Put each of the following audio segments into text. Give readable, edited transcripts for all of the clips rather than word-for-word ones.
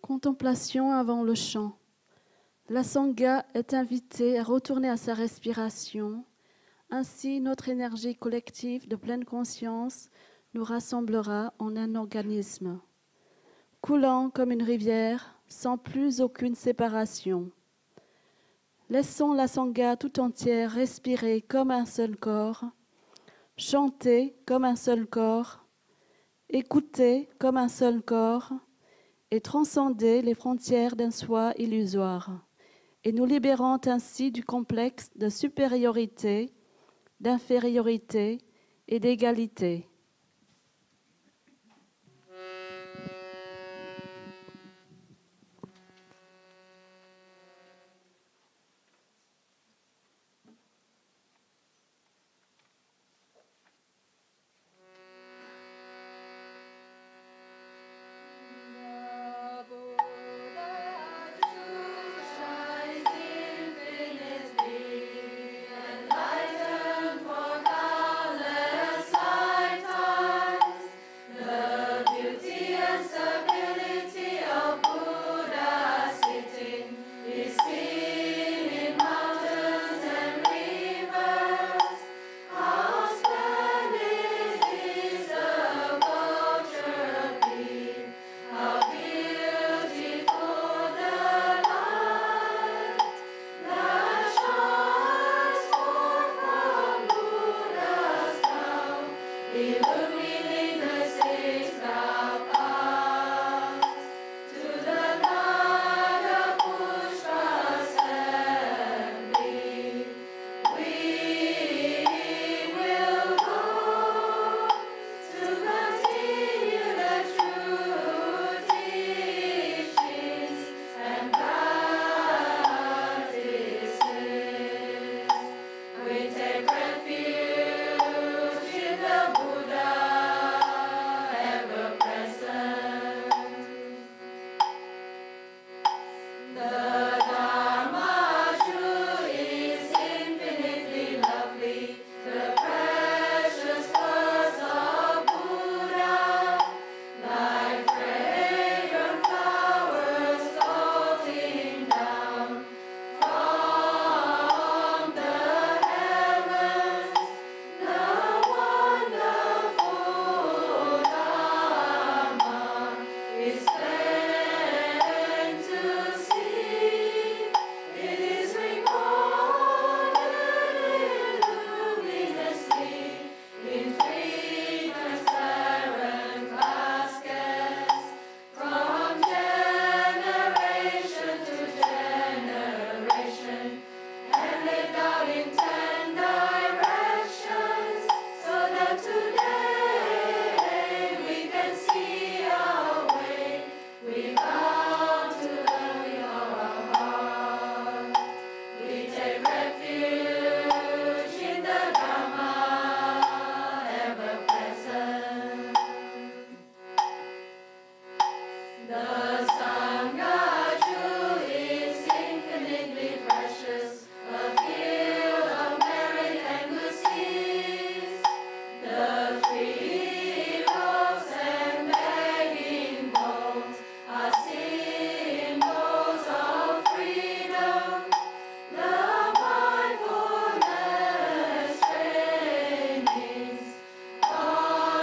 Contemplation avant le chant. La Sangha est invitée à retourner à sa respiration. Ainsi, notre énergie collective de pleine conscience nous rassemblera en un organisme, coulant comme une rivière, sans plus aucune séparation. Laissons la Sangha tout entière respirer comme un seul corps, chanter comme un seul corps, écouter comme un seul corps, et transcender les frontières d'un soi illusoire, et nous libérant ainsi du complexe de supériorité, d'infériorité et d'égalité.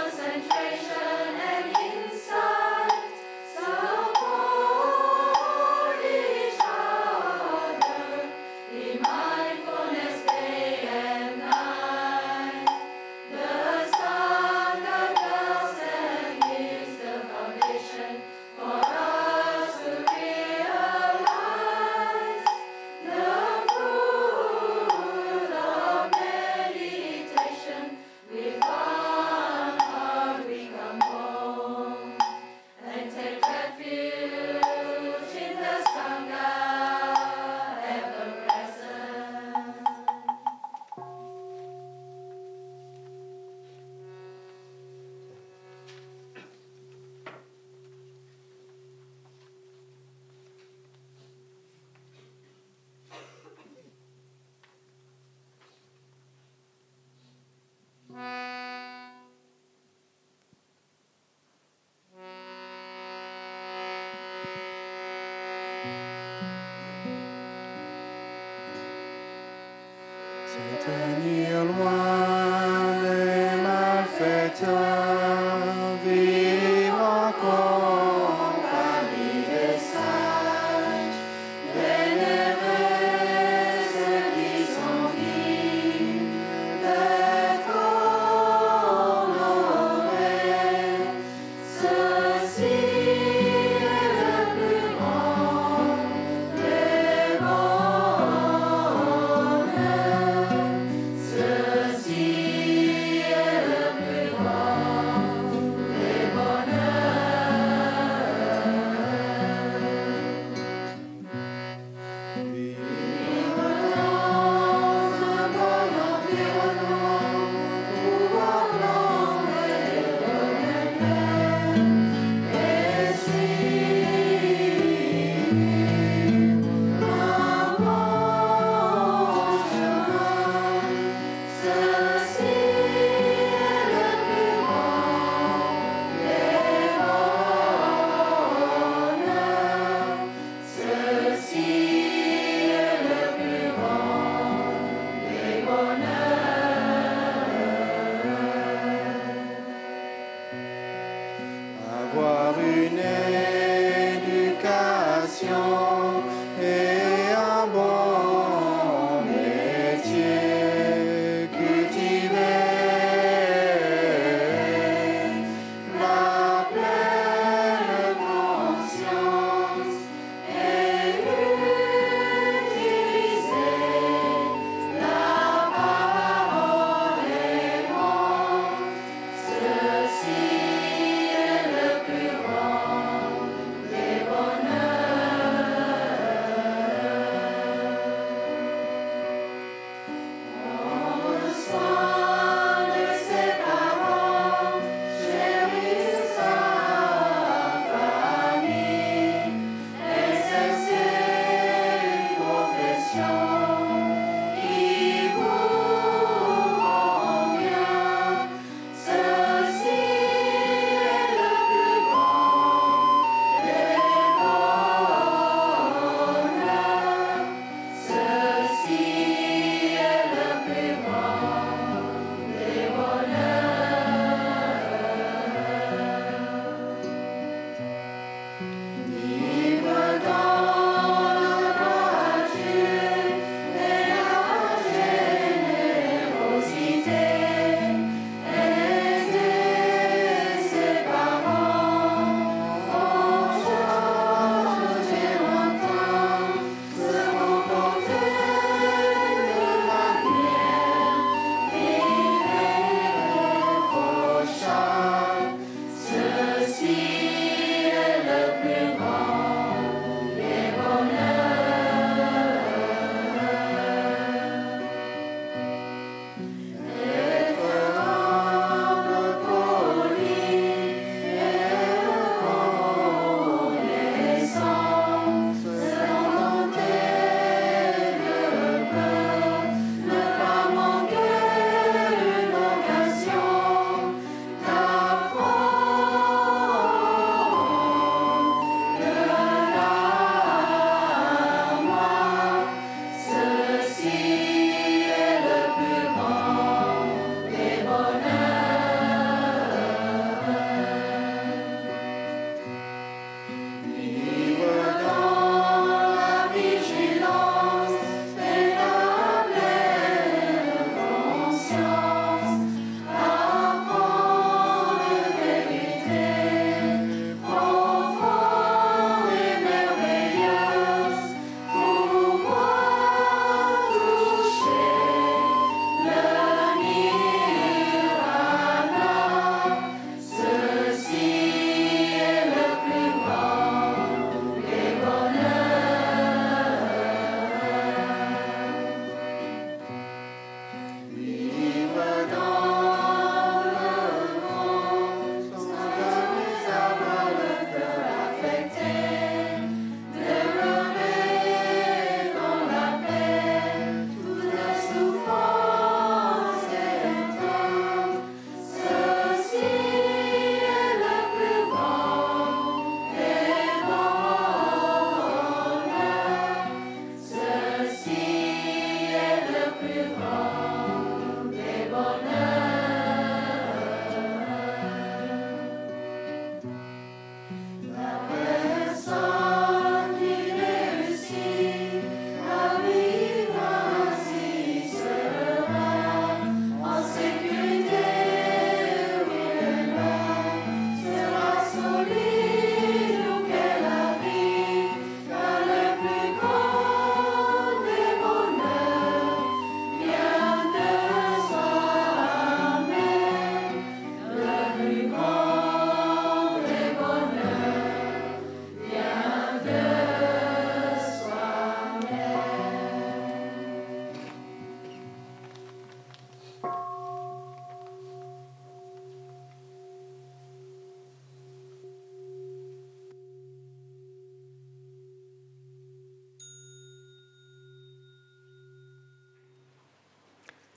Concentration and insight, so compagnie de sages, bienheureuses qui sont dignes d'être honorées. Ceci est le plus grand des bonheurs. Ceci est le plus grand des bonheurs. Vivre dans un bon environnement, pouvoir l'entrer et suivre un bon chemin. Ceci est le plus grand des bonheurs. Ceci est le plus grand des bonheurs. Avoir une éducation et un bon métier, cultiver la pleine conscience et utiliser la parole aimante. Ceci est le plus grand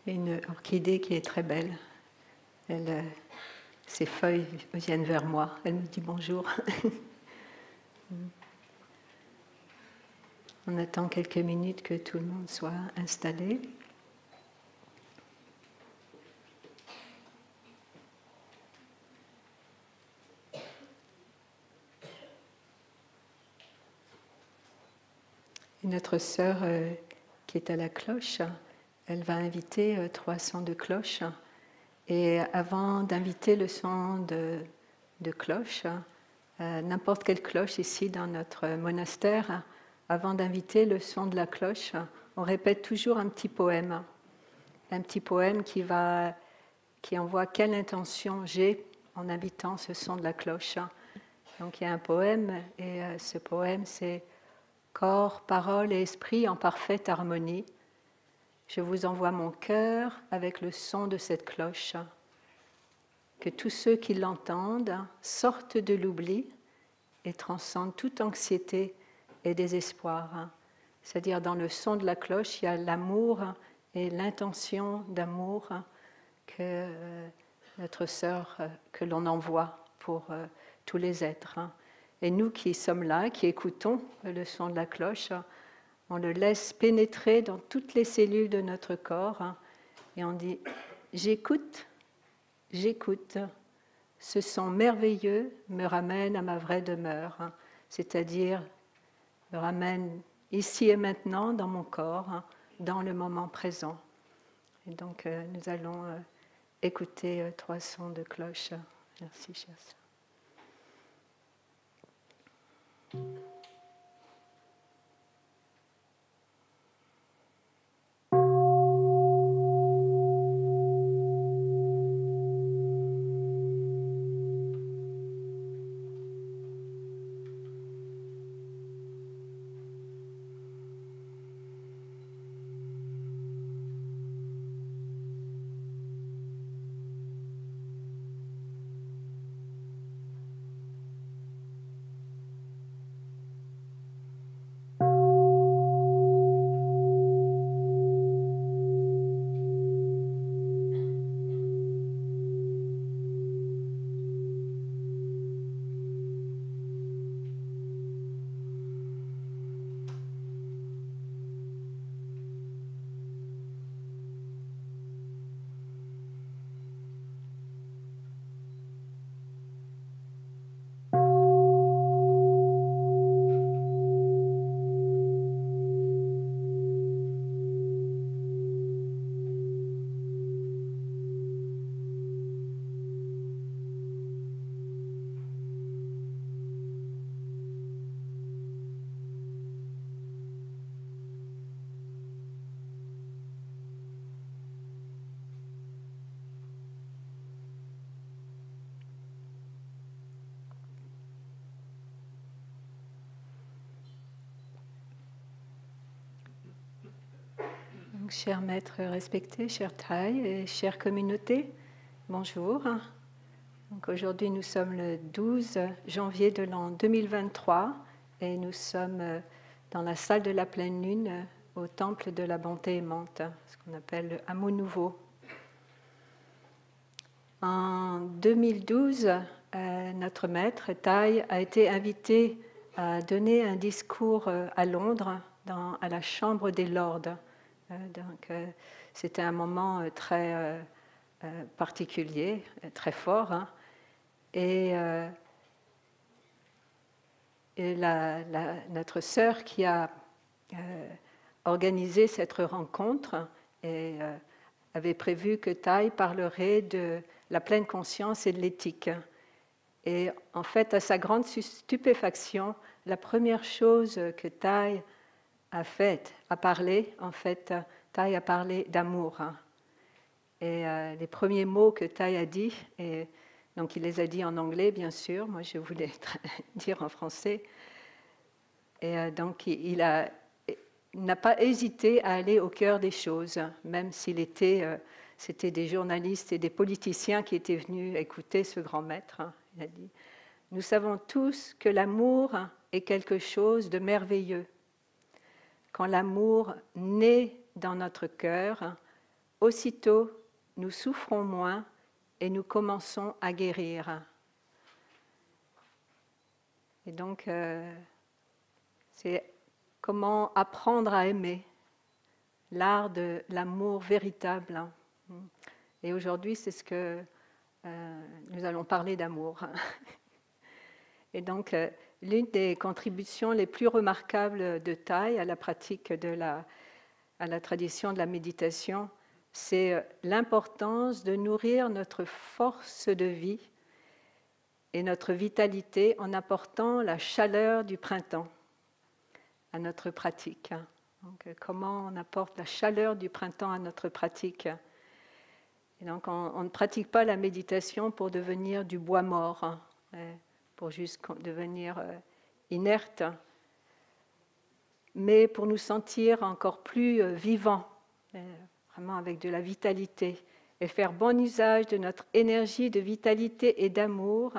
Une orchidée qui est très belle. Ses feuilles viennent vers moi. Elle me dit bonjour. On attend quelques minutes que tout le monde soit installé. Et notre sœur qui est à la cloche, elle va inviter 3 sons de cloche. Et avant d'inviter le son de cloche, n'importe quelle cloche ici dans notre monastère, avant d'inviter le son de la cloche, on répète toujours un petit poème. Un petit poème qui envoie quelle intention j'ai en invitant ce son de la cloche. Donc il y a un poème, et ce poème c'est « Corps, parole et esprit en parfaite harmonie. Je vous envoie mon cœur avec le son de cette cloche. Que tous ceux qui l'entendent sortent de l'oubli et transcendent toute anxiété et désespoir. » C'est-à-dire dans le son de la cloche, il y a l'amour et l'intention d'amour que notre sœur, que l'on envoie pour tous les êtres. Et nous qui sommes là, qui écoutons le son de la cloche, on le laisse pénétrer dans toutes les cellules de notre corps et on dit « J'écoute, j'écoute. Ce son merveilleux me ramène à ma vraie demeure. » C'est-à-dire, me ramène ici et maintenant dans mon corps, dans le moment présent. Et donc, nous allons écouter 3 sons de cloche. Merci, chers sœurs. Donc, chers maîtres respectés, chers Thai et chère communauté, bonjour. Donc, aujourd'hui, nous sommes le 12 janvier de l'an 2023 et nous sommes dans la salle de la pleine lune au temple de la bonté aimante, ce qu'on appelle le hameau nouveau. En 2012, notre maître Thai a été invité à donner un discours à Londres, à la Chambre des Lords. Donc, c'était un moment très particulier, très fort. Hein. Et notre sœur qui a organisé cette rencontre avait prévu que Thai parlerait de la pleine conscience et de l'éthique. Et en fait, à sa grande stupéfaction, la première chose que Thai a parlé, en fait, Thai a parlé d'amour. Et les premiers mots que Thai a dit, et donc il les a dit en anglais, bien sûr, moi je voulais dire en français, et donc il n'a pas hésité à aller au cœur des choses, même c'était des journalistes et des politiciens qui étaient venus écouter ce grand maître. Il a dit « Nous savons tous que l'amour est quelque chose de merveilleux. Quand l'amour naît dans notre cœur, aussitôt nous souffrons moins et nous commençons à guérir. Et donc, c'est comment apprendre à aimer, l'art de l'amour véritable. Et aujourd'hui, c'est ce que nous allons parler d'amour. Et donc, l'une des contributions les plus remarquables de Thay à la pratique à la tradition de la méditation, c'est l'importance de nourrir notre force de vie et notre vitalité en apportant la chaleur du printemps à notre pratique. Donc, comment on apporte la chaleur du printemps à notre pratique. Et donc, on ne pratique pas la méditation pour devenir du bois mort, pour juste devenir inerte, mais pour nous sentir encore plus vivants, vraiment avec de la vitalité, et faire bon usage de notre énergie de vitalité et d'amour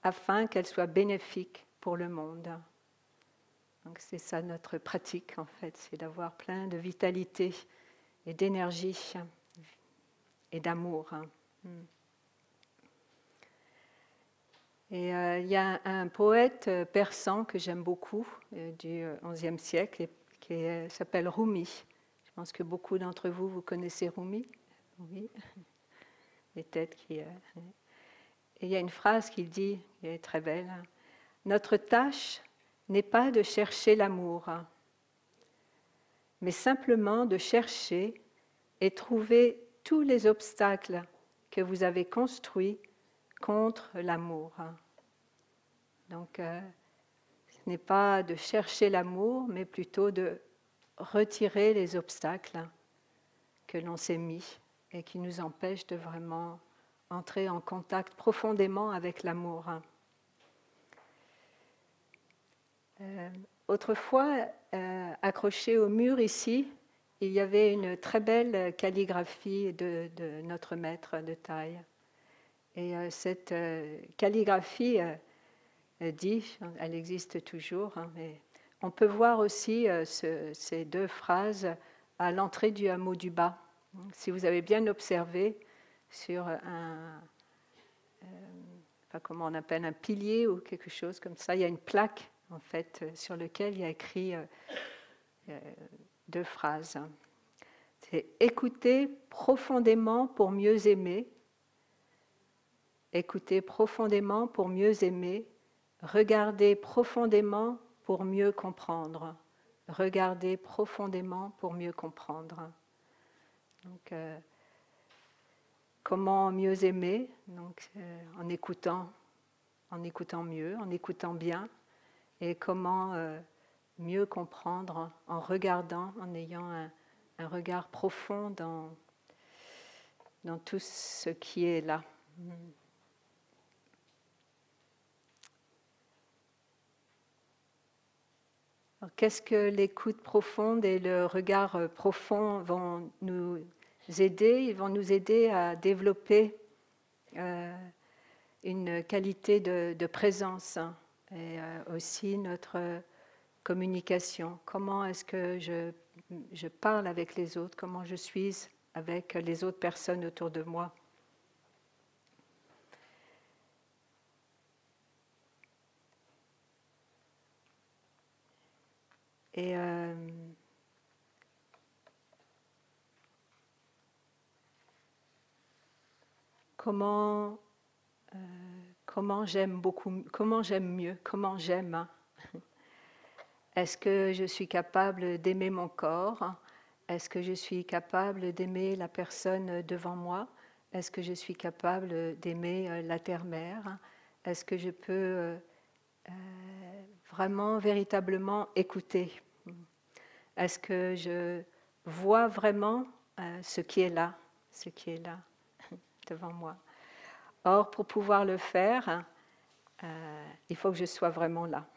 afin qu'elle soit bénéfique pour le monde. Donc c'est ça notre pratique en fait, c'est d'avoir plein de vitalité et d'énergie et d'amour. Et il y a un poète persan que j'aime beaucoup du XIe siècle qui s'appelle Rumi. Je pense que beaucoup d'entre vous, vous connaissez Rumi. Oui, les têtes qui... Et il y a une phrase qu'il dit, qui est très belle. Notre tâche n'est pas de chercher l'amour, mais simplement de chercher et trouver tous les obstacles que vous avez construits contre l'amour. Donc, ce n'est pas de chercher l'amour, mais plutôt de retirer les obstacles que l'on s'est mis et qui nous empêchent de vraiment entrer en contact profondément avec l'amour. Autrefois, accroché au mur ici, il y avait une très belle calligraphie de notre maître de Thay. Et cette calligraphie dit, elle existe toujours, mais on peut voir aussi ces deux phrases à l'entrée du hameau du Bas. Si vous avez bien observé sur comment on appelle, un pilier ou quelque chose comme ça, il y a une plaque en fait sur laquelle il y a écrit deux phrases. C'est écouter profondément pour mieux aimer. Écouter profondément pour mieux aimer, regarder profondément pour mieux comprendre. Regarder profondément pour mieux comprendre. Donc, comment mieux aimer? Donc, en écoutant mieux, en écoutant bien. Et comment mieux comprendre en regardant, en ayant un regard profond dans tout ce qui est là. Alors, qu'est-ce que l'écoute profonde et le regard profond vont nous aider? Ils vont nous aider à développer une qualité de présence et aussi notre communication. Comment est-ce que je parle avec les autres? Comment je suis avec les autres personnes autour de moi? Et comment j'aime beaucoup, comment j'aime mieux, comment j'aime. Est-ce que je suis capable d'aimer mon corps? Est-ce que je suis capable d'aimer la personne devant moi? Est-ce que je suis capable d'aimer la terre-mère? Est-ce que je peux vraiment, véritablement écouter? Est-ce que je vois vraiment ce qui est là devant moi? Or, pour pouvoir le faire, il faut que je sois vraiment là.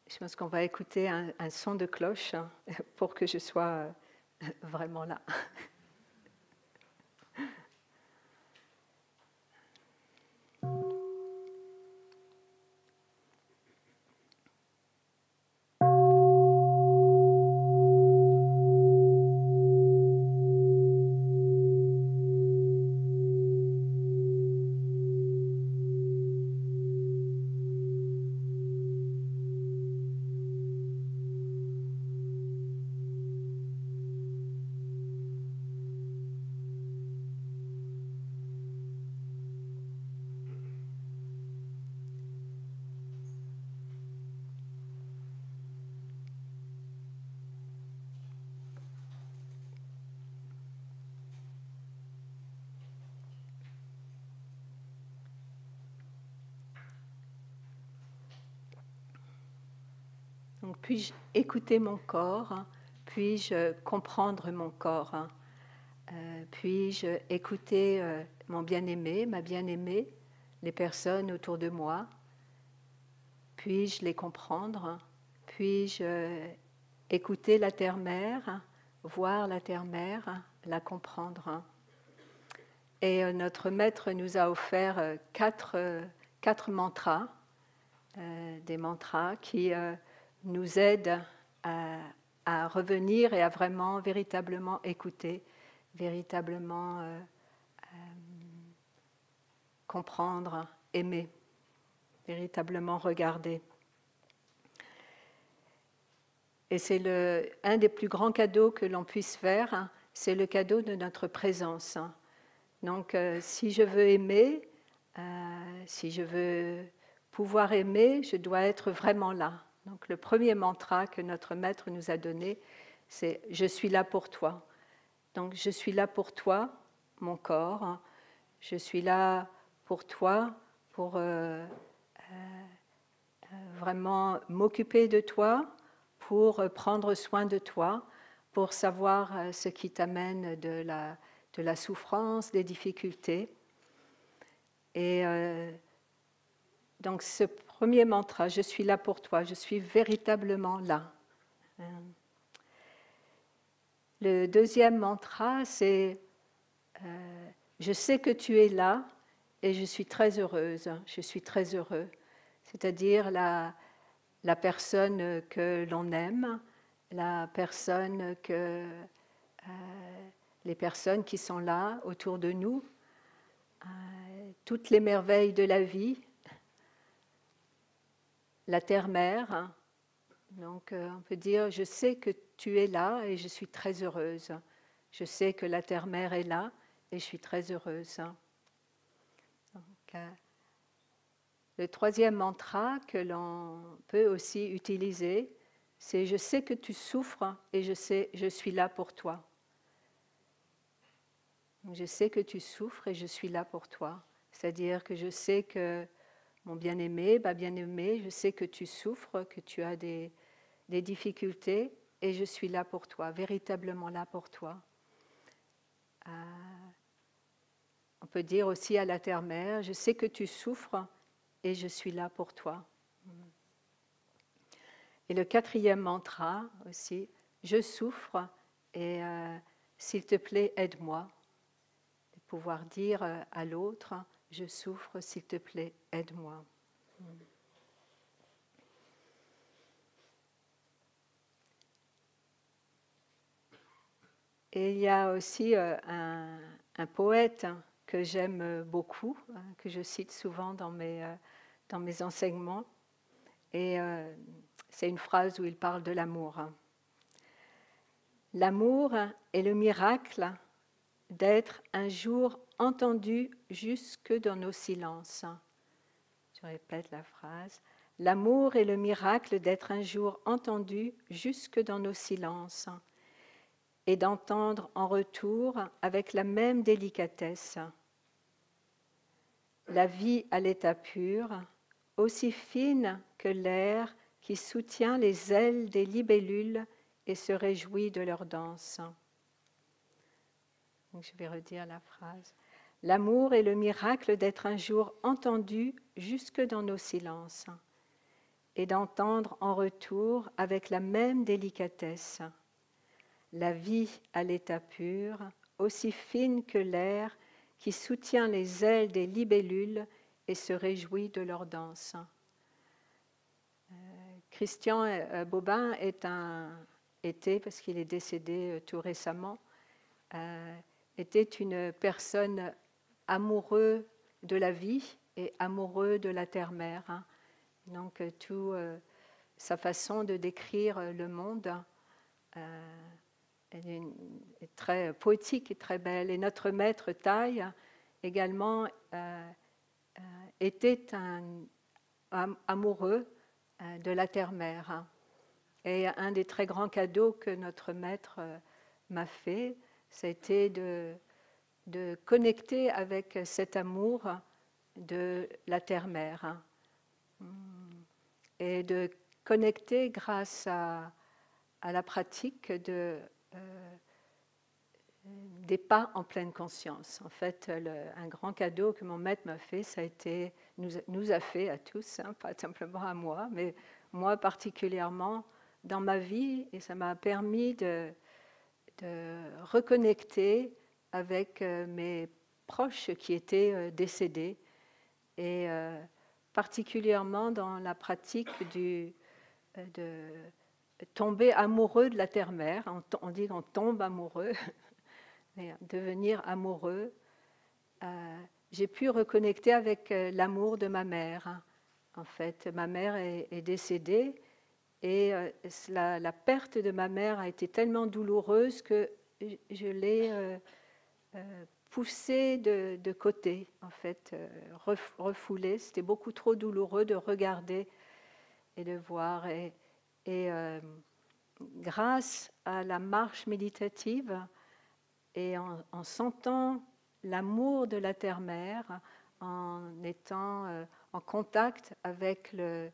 Je pense qu'on va écouter un son de cloche pour que je sois vraiment là. Donc, puis-je écouter mon corps? Puis-je comprendre mon corps? Puis-je écouter mon bien-aimé, ma bien-aimée, les personnes autour de moi? Puis-je les comprendre? Puis-je écouter la terre-mère, voir la terre-mère, la comprendre? Et notre maître nous a offert quatre mantras, des mantras qui nous aident à revenir et à vraiment véritablement écouter, véritablement comprendre, aimer, véritablement regarder. Et c'est un des plus grands cadeaux que l'on puisse faire, hein, c'est le cadeau de notre présence. Donc, si je veux aimer, si je veux pouvoir aimer, je dois être vraiment là. Donc, le premier mantra que notre maître nous a donné, c'est « Je suis là pour toi ». Donc, je suis là pour toi, mon corps. Je suis là pour toi, pour vraiment m'occuper de toi, pour prendre soin de toi, pour savoir ce qui t'amène de la souffrance, des difficultés. Et donc ce premier mantra, je suis là pour toi, je suis véritablement là. Le deuxième mantra, c'est je sais que tu es là et je suis très heureuse, je suis très heureux. C'est-à-dire la personne que l'on aime, la personne les personnes qui sont là autour de nous, toutes les merveilles de la vie, la terre-mère. Donc on peut dire, je sais que tu es là et je suis très heureuse. Je sais que la terre-mère est là et je suis très heureuse. Donc, le troisième mantra que l'on peut aussi utiliser, c'est « Je sais que tu souffres et je suis là pour toi ». Je sais que tu souffres et je suis là pour toi. C'est-à-dire que je sais que, mon bien-aimé, ma bien-aimée, je sais que tu souffres, que tu as des difficultés et je suis là pour toi, véritablement là pour toi. On peut dire aussi à la terre-mère, je sais que tu souffres et je suis là pour toi. Et le quatrième mantra aussi, je souffre et s'il te plaît, aide-moi. De pouvoir dire à l'autre, je souffre, s'il te plaît, aide-moi. Et il y a aussi un poète que j'aime beaucoup, que je cite souvent dans mes enseignements. Et c'est une phrase où il parle de l'amour. L'amour est le miracle d'être un jour entendu jusque dans nos silences. Je répète la phrase. L'amour est le miracle d'être un jour entendu jusque dans nos silences et d'entendre en retour avec la même délicatesse. La vie à l'état pur, aussi fine que l'air qui soutient les ailes des libellules et se réjouit de leur danse. Donc je vais redire la phrase. L'amour est le miracle d'être un jour entendu jusque dans nos silences et d'entendre en retour avec la même délicatesse. La vie à l'état pur, aussi fine que l'air qui soutient les ailes des libellules et se réjouit de leur danse. Christian Bobin était, parce qu'il est décédé tout récemment, était une personne amoureuse de la vie et amoureux de la terre-mère. Donc, sa façon de décrire le monde est très poétique et très belle. Et notre maître Thaï également était un amoureux de la terre-mère. Et un des très grands cadeaux que notre maître m'a fait, c'était de connecter avec cet amour de la terre-mère et de connecté grâce à la pratique des pas en pleine conscience. En fait, un grand cadeau que mon maître m'a fait, ça a été, nous a fait à tous, hein, pas simplement à moi, mais moi particulièrement dans ma vie, et ça m'a permis de reconnecter avec mes proches qui étaient décédés, et particulièrement dans la pratique de tomber amoureux de la terre-mère. On dit qu'on tombe amoureux, mais devenir amoureux. J'ai pu reconnecter avec l'amour de ma mère. En fait, ma mère est décédée, et la perte de ma mère a été tellement douloureuse que je l'ai poussée de côté, en fait, refoulée. C'était beaucoup trop douloureux de regarder et de voir. Et grâce à la marche méditative et en sentant l'amour de la terre-mère, en étant en contact avec le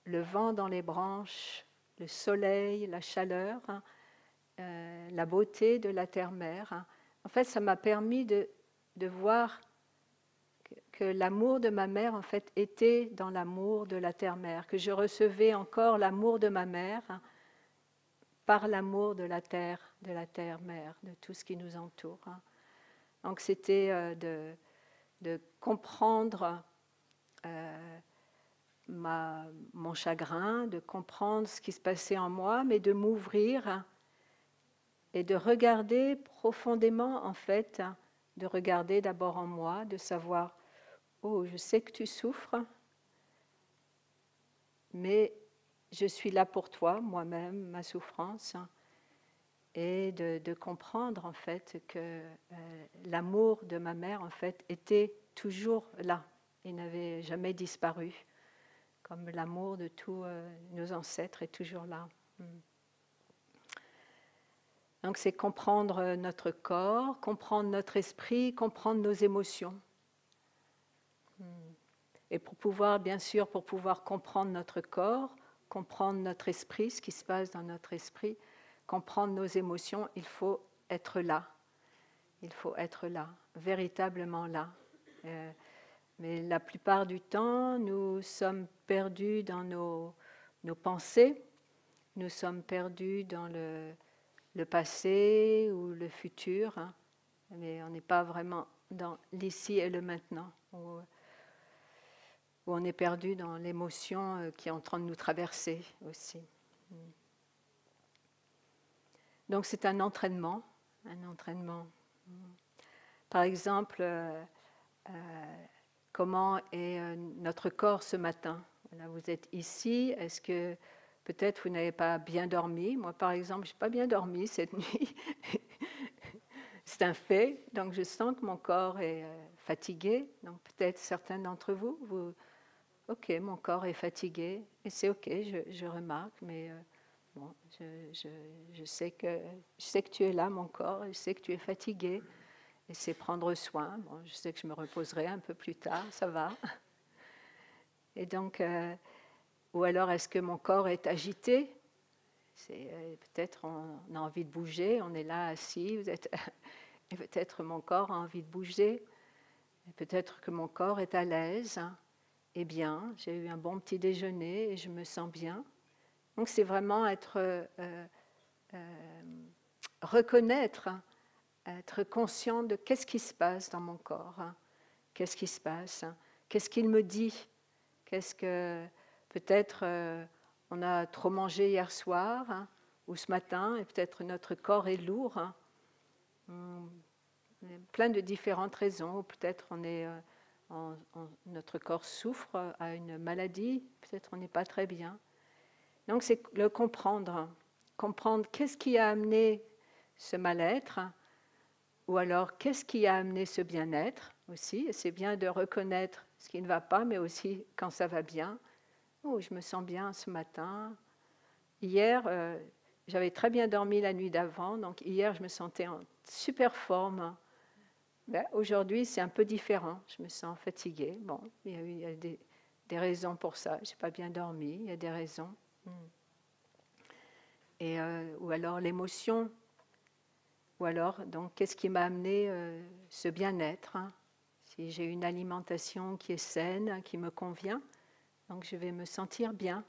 vent dans les branches, le soleil, la chaleur, la beauté de la terre-mère. En fait, ça m'a permis de voir que l'amour de ma mère, en fait, était dans l'amour de la terre-mère, que je recevais encore l'amour de ma mère par l'amour de la terre-mère, de tout ce qui nous entoure. Donc, c'était de comprendre mon chagrin, de comprendre ce qui se passait en moi, mais de m'ouvrir et de regarder profondément, en fait, de regarder d'abord en moi, de savoir, oh, je sais que tu souffres, mais je suis là pour toi, moi-même, ma souffrance, et de comprendre, en fait, que l'amour de ma mère, en fait, était toujours là, il n'avait jamais disparu, comme l'amour de tous nos ancêtres est toujours là. Donc c'est comprendre notre corps, comprendre notre esprit, comprendre nos émotions. Et pour pouvoir, bien sûr, pour pouvoir comprendre notre corps, comprendre notre esprit, ce qui se passe dans notre esprit, comprendre nos émotions, il faut être là. Il faut être là, véritablement là. Mais la plupart du temps, nous sommes perdus dans nos pensées, nous sommes perdus dans le passé ou le futur, hein, mais on n'est pas vraiment dans l'ici et le maintenant, où on est perdu dans l'émotion qui est en train de nous traverser aussi. Donc c'est un entraînement. Par exemple, comment est notre corps ce matin? Là, vous êtes ici, est-ce que peut-être vous n'avez pas bien dormi? Moi, par exemple, je n'ai pas bien dormi cette nuit. C'est un fait, donc je sens que mon corps est fatigué. Donc peut-être certains d'entre vous, ok, mon corps est fatigué, et c'est ok, je remarque, mais bon, je sais que tu es là, mon corps, je sais que tu es fatigué, et c'est prendre soin. Bon, je sais que je me reposerai un peu plus tard, ça va. Et donc, ou alors est-ce que mon corps est agité? Peut-être on a envie de bouger, on est là assis, et peut-être mon corps a envie de bouger, et peut-être que mon corps est à l'aise, et bien, j'ai eu un bon petit déjeuner et je me sens bien. Donc c'est vraiment reconnaître, être conscient de qu'est-ce qui se passe dans mon corps, qu'est-ce qui se passe, qu'est-ce qu'il me dit, qu'est-ce que peut-être on a trop mangé hier soir ou ce matin et peut-être notre corps est lourd. Plein de différentes raisons, peut-être notre corps souffre à une maladie, peut-être on n'est pas très bien. Donc c'est le comprendre qu'est-ce qui a amené ce mal-être, ou alors qu'est-ce qui a amené ce bien-être aussi. Et c'est bien de reconnaître ce qui ne va pas, mais aussi quand ça va bien. Oh, je me sens bien ce matin. Hier, j'avais très bien dormi la nuit d'avant, donc hier je me sentais en super forme. Ben, aujourd'hui, c'est un peu différent. Je me sens fatiguée. Bon, il y a des raisons pour ça. Je n'ai pas bien dormi. Il y a des raisons. Et, ou alors l'émotion, ou alors, donc, qu'est-ce qui m'a amené ce bien-être, hein? Si j'ai une alimentation qui est saine, qui me convient, donc je vais me sentir bien.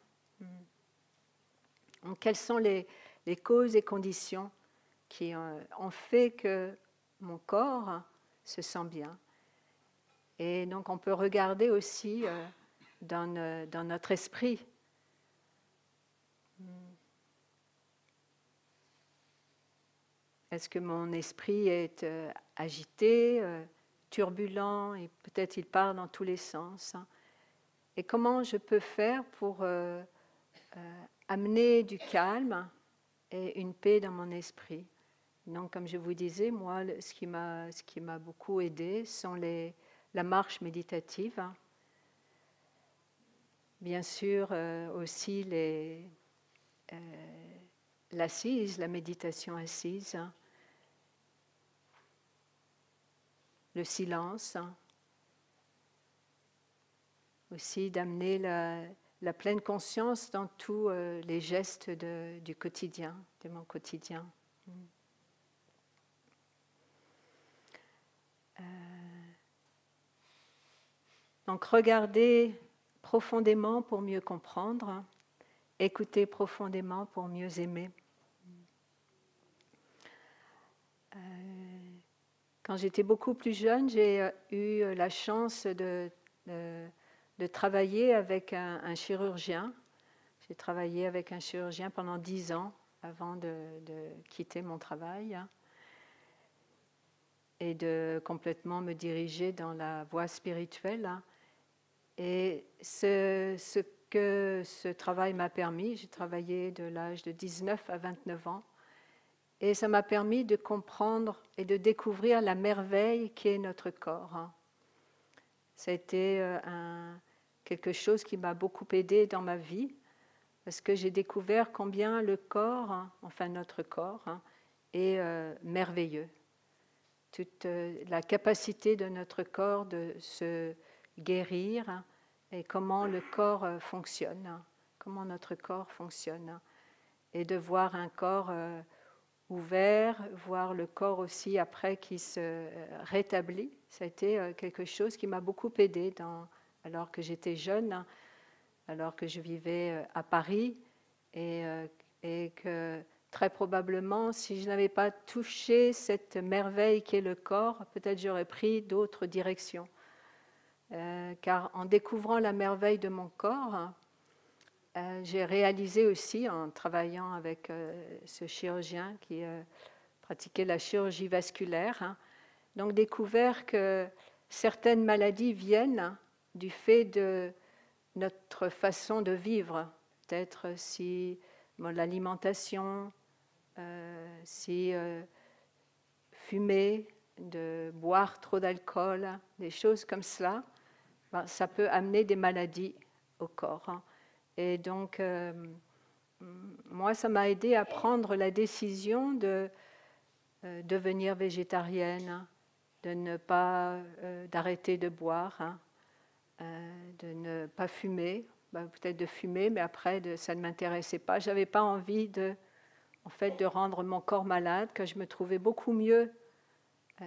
Donc, quelles sont les causes et conditions qui ont fait que mon corps se sent bien? Et donc, on peut regarder aussi dans notre esprit. Est-ce que mon esprit est agité, turbulent, et peut-être il part dans tous les sens, hein? Et comment je peux faire pour amener du calme et une paix dans mon esprit? Donc, comme je vous disais, moi, ce qui m'a beaucoup aidé sont la marche méditative. Bien sûr, aussi l'assise, la méditation assise, le silence, aussi d'amener la pleine conscience dans tous les gestes du quotidien, de mon quotidien. Donc, regarder profondément pour mieux comprendre, écouter profondément pour mieux aimer. Quand j'étais beaucoup plus jeune, j'ai eu la chance de travailler avec un chirurgien. J'ai travaillé avec un chirurgien pendant 10 ans avant de quitter mon travail et de complètement me diriger dans la voie spirituelle. Et ce que ce travail m'a permis, j'ai travaillé de l'âge de 19 à 29 ans, et ça m'a permis de comprendre et de découvrir la merveille qui est notre corps. Ça a été quelque chose qui m'a beaucoup aidé dans ma vie, parce que j'ai découvert combien le corps, enfin notre corps, est merveilleux. Toute la capacité de notre corps de se guérir et comment le corps fonctionne, comment notre corps fonctionne. Et de voir un corps ouvert, voir le corps aussi après qui se rétablit, ça a été quelque chose qui m'a beaucoup aidé alors que j'étais jeune, alors que je vivais à Paris et que très probablement, si je n'avais pas touché cette merveille qui est le corps, peut-être j'aurais pris d'autres directions. Car en découvrant la merveille de mon corps, j'ai réalisé aussi, en travaillant avec ce chirurgien qui pratiquait la chirurgie vasculaire, donc découvert que certaines maladies viennent du fait de notre façon de vivre. Peut-être si l'alimentation, si fumer, de boire trop d'alcool, des choses comme cela, ça peut amener des maladies au corps. Et donc, moi, ça m'a aidé à prendre la décision de devenir végétarienne, de ne pas, d'arrêter de boire, de ne pas fumer, peut-être de fumer, mais après, ça ne m'intéressait pas. Je n'avais pas envie de rendre mon corps malade, que je me trouvais beaucoup mieux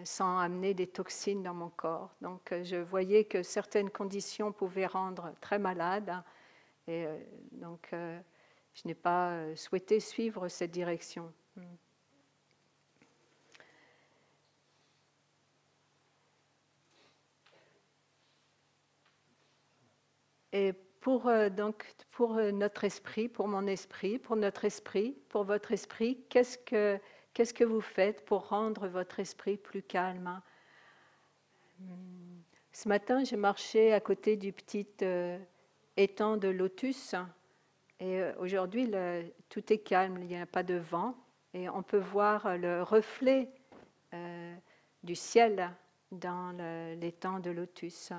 sans amener des toxines dans mon corps. Donc, je voyais que certaines conditions pouvaient rendre très malade. Et donc, je n'ai pas souhaité suivre cette direction. Et pour notre esprit, pour mon esprit, pour notre esprit, pour votre esprit, qu'est-ce que vous faites pour rendre votre esprit plus calme? Ce matin, j'ai marché à côté du petit étang de lotus et aujourd'hui, tout est calme, il n'y a pas de vent et on peut voir le reflet du ciel dans l'étang de lotus.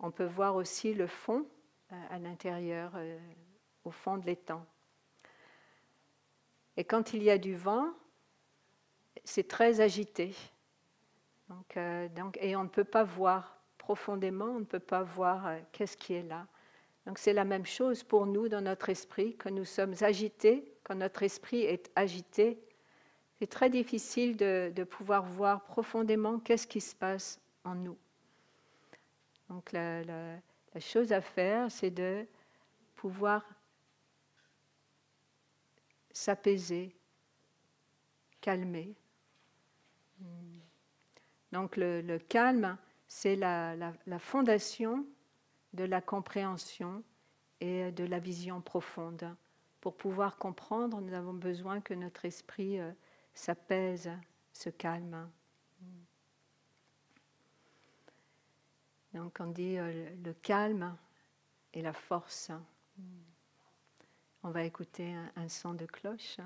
On peut voir aussi le fond à l'intérieur, au fond de l'étang. Et quand il y a du vent, c'est très agité. Et on ne peut pas voir profondément, on ne peut pas voir qu'est-ce qui est là. Donc c'est la même chose pour nous dans notre esprit, quand nous sommes agités, quand notre esprit est agité. C'est très difficile de pouvoir voir profondément qu'est-ce qui se passe en nous. Donc la chose à faire, c'est de pouvoir s'apaiser, calmer. Donc le calme, c'est la fondation de la compréhension et de la vision profonde. Pour pouvoir comprendre, nous avons besoin que notre esprit s'apaise, se calme. Donc on dit le calme et la force. On va écouter un son de cloche.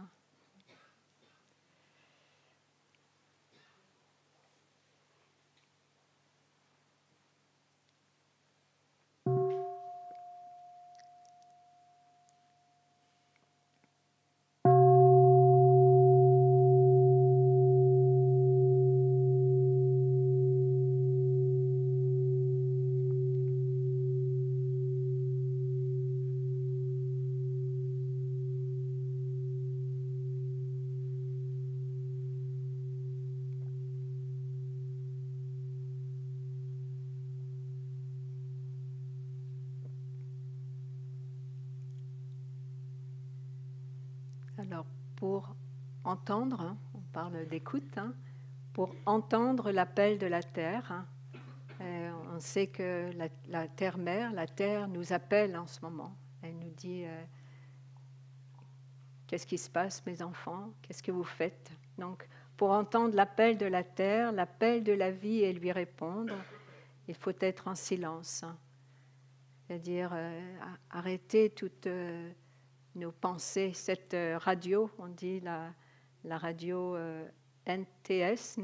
Alors, pour entendre, on parle d'écoute, pour entendre l'appel de la Terre, on sait que la Terre-Mère, la Terre nous appelle en ce moment. Elle nous dit qu'est-ce qui se passe, mes enfants? Qu'est-ce que vous faites? Donc, pour entendre l'appel de la Terre, l'appel de la vie et lui répondre, il faut être en silence. C'est-à-dire arrêter toute... nos pensées, cette radio, on dit la radio NTS,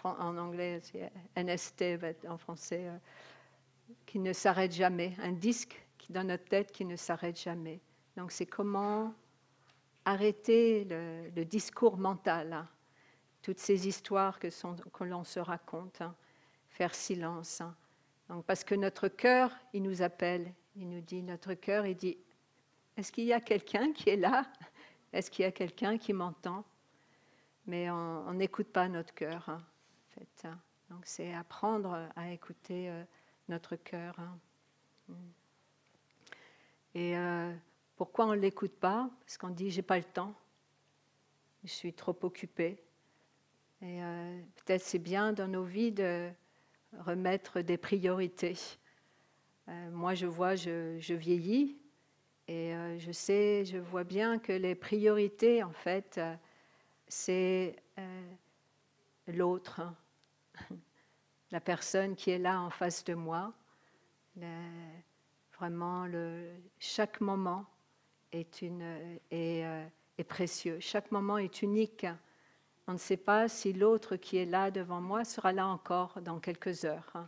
en anglais c'est NST en français, qui ne s'arrête jamais, un disque dans notre tête qui ne s'arrête jamais. Donc c'est comment arrêter le discours mental, toutes ces histoires que l'on se raconte, faire silence. Donc, parce que notre cœur, il nous appelle. Il nous dit, notre cœur, il dit, est-ce qu'il y a quelqu'un qui est là? Est-ce qu'il y a quelqu'un qui m'entend? Mais on n'écoute pas notre cœur, en fait. Donc c'est apprendre à écouter notre cœur. Et pourquoi on ne l'écoute pas? Parce qu'on dit, j'ai pas le temps, je suis trop occupée. Et peut-être c'est bien dans nos vies de remettre des priorités. Moi, je vieillis et je vois bien que les priorités, en fait, c'est l'autre, la personne qui est là en face de moi. Vraiment, chaque moment est précieux, chaque moment est unique. On ne sait pas si l'autre qui est là devant moi sera là encore dans quelques heures.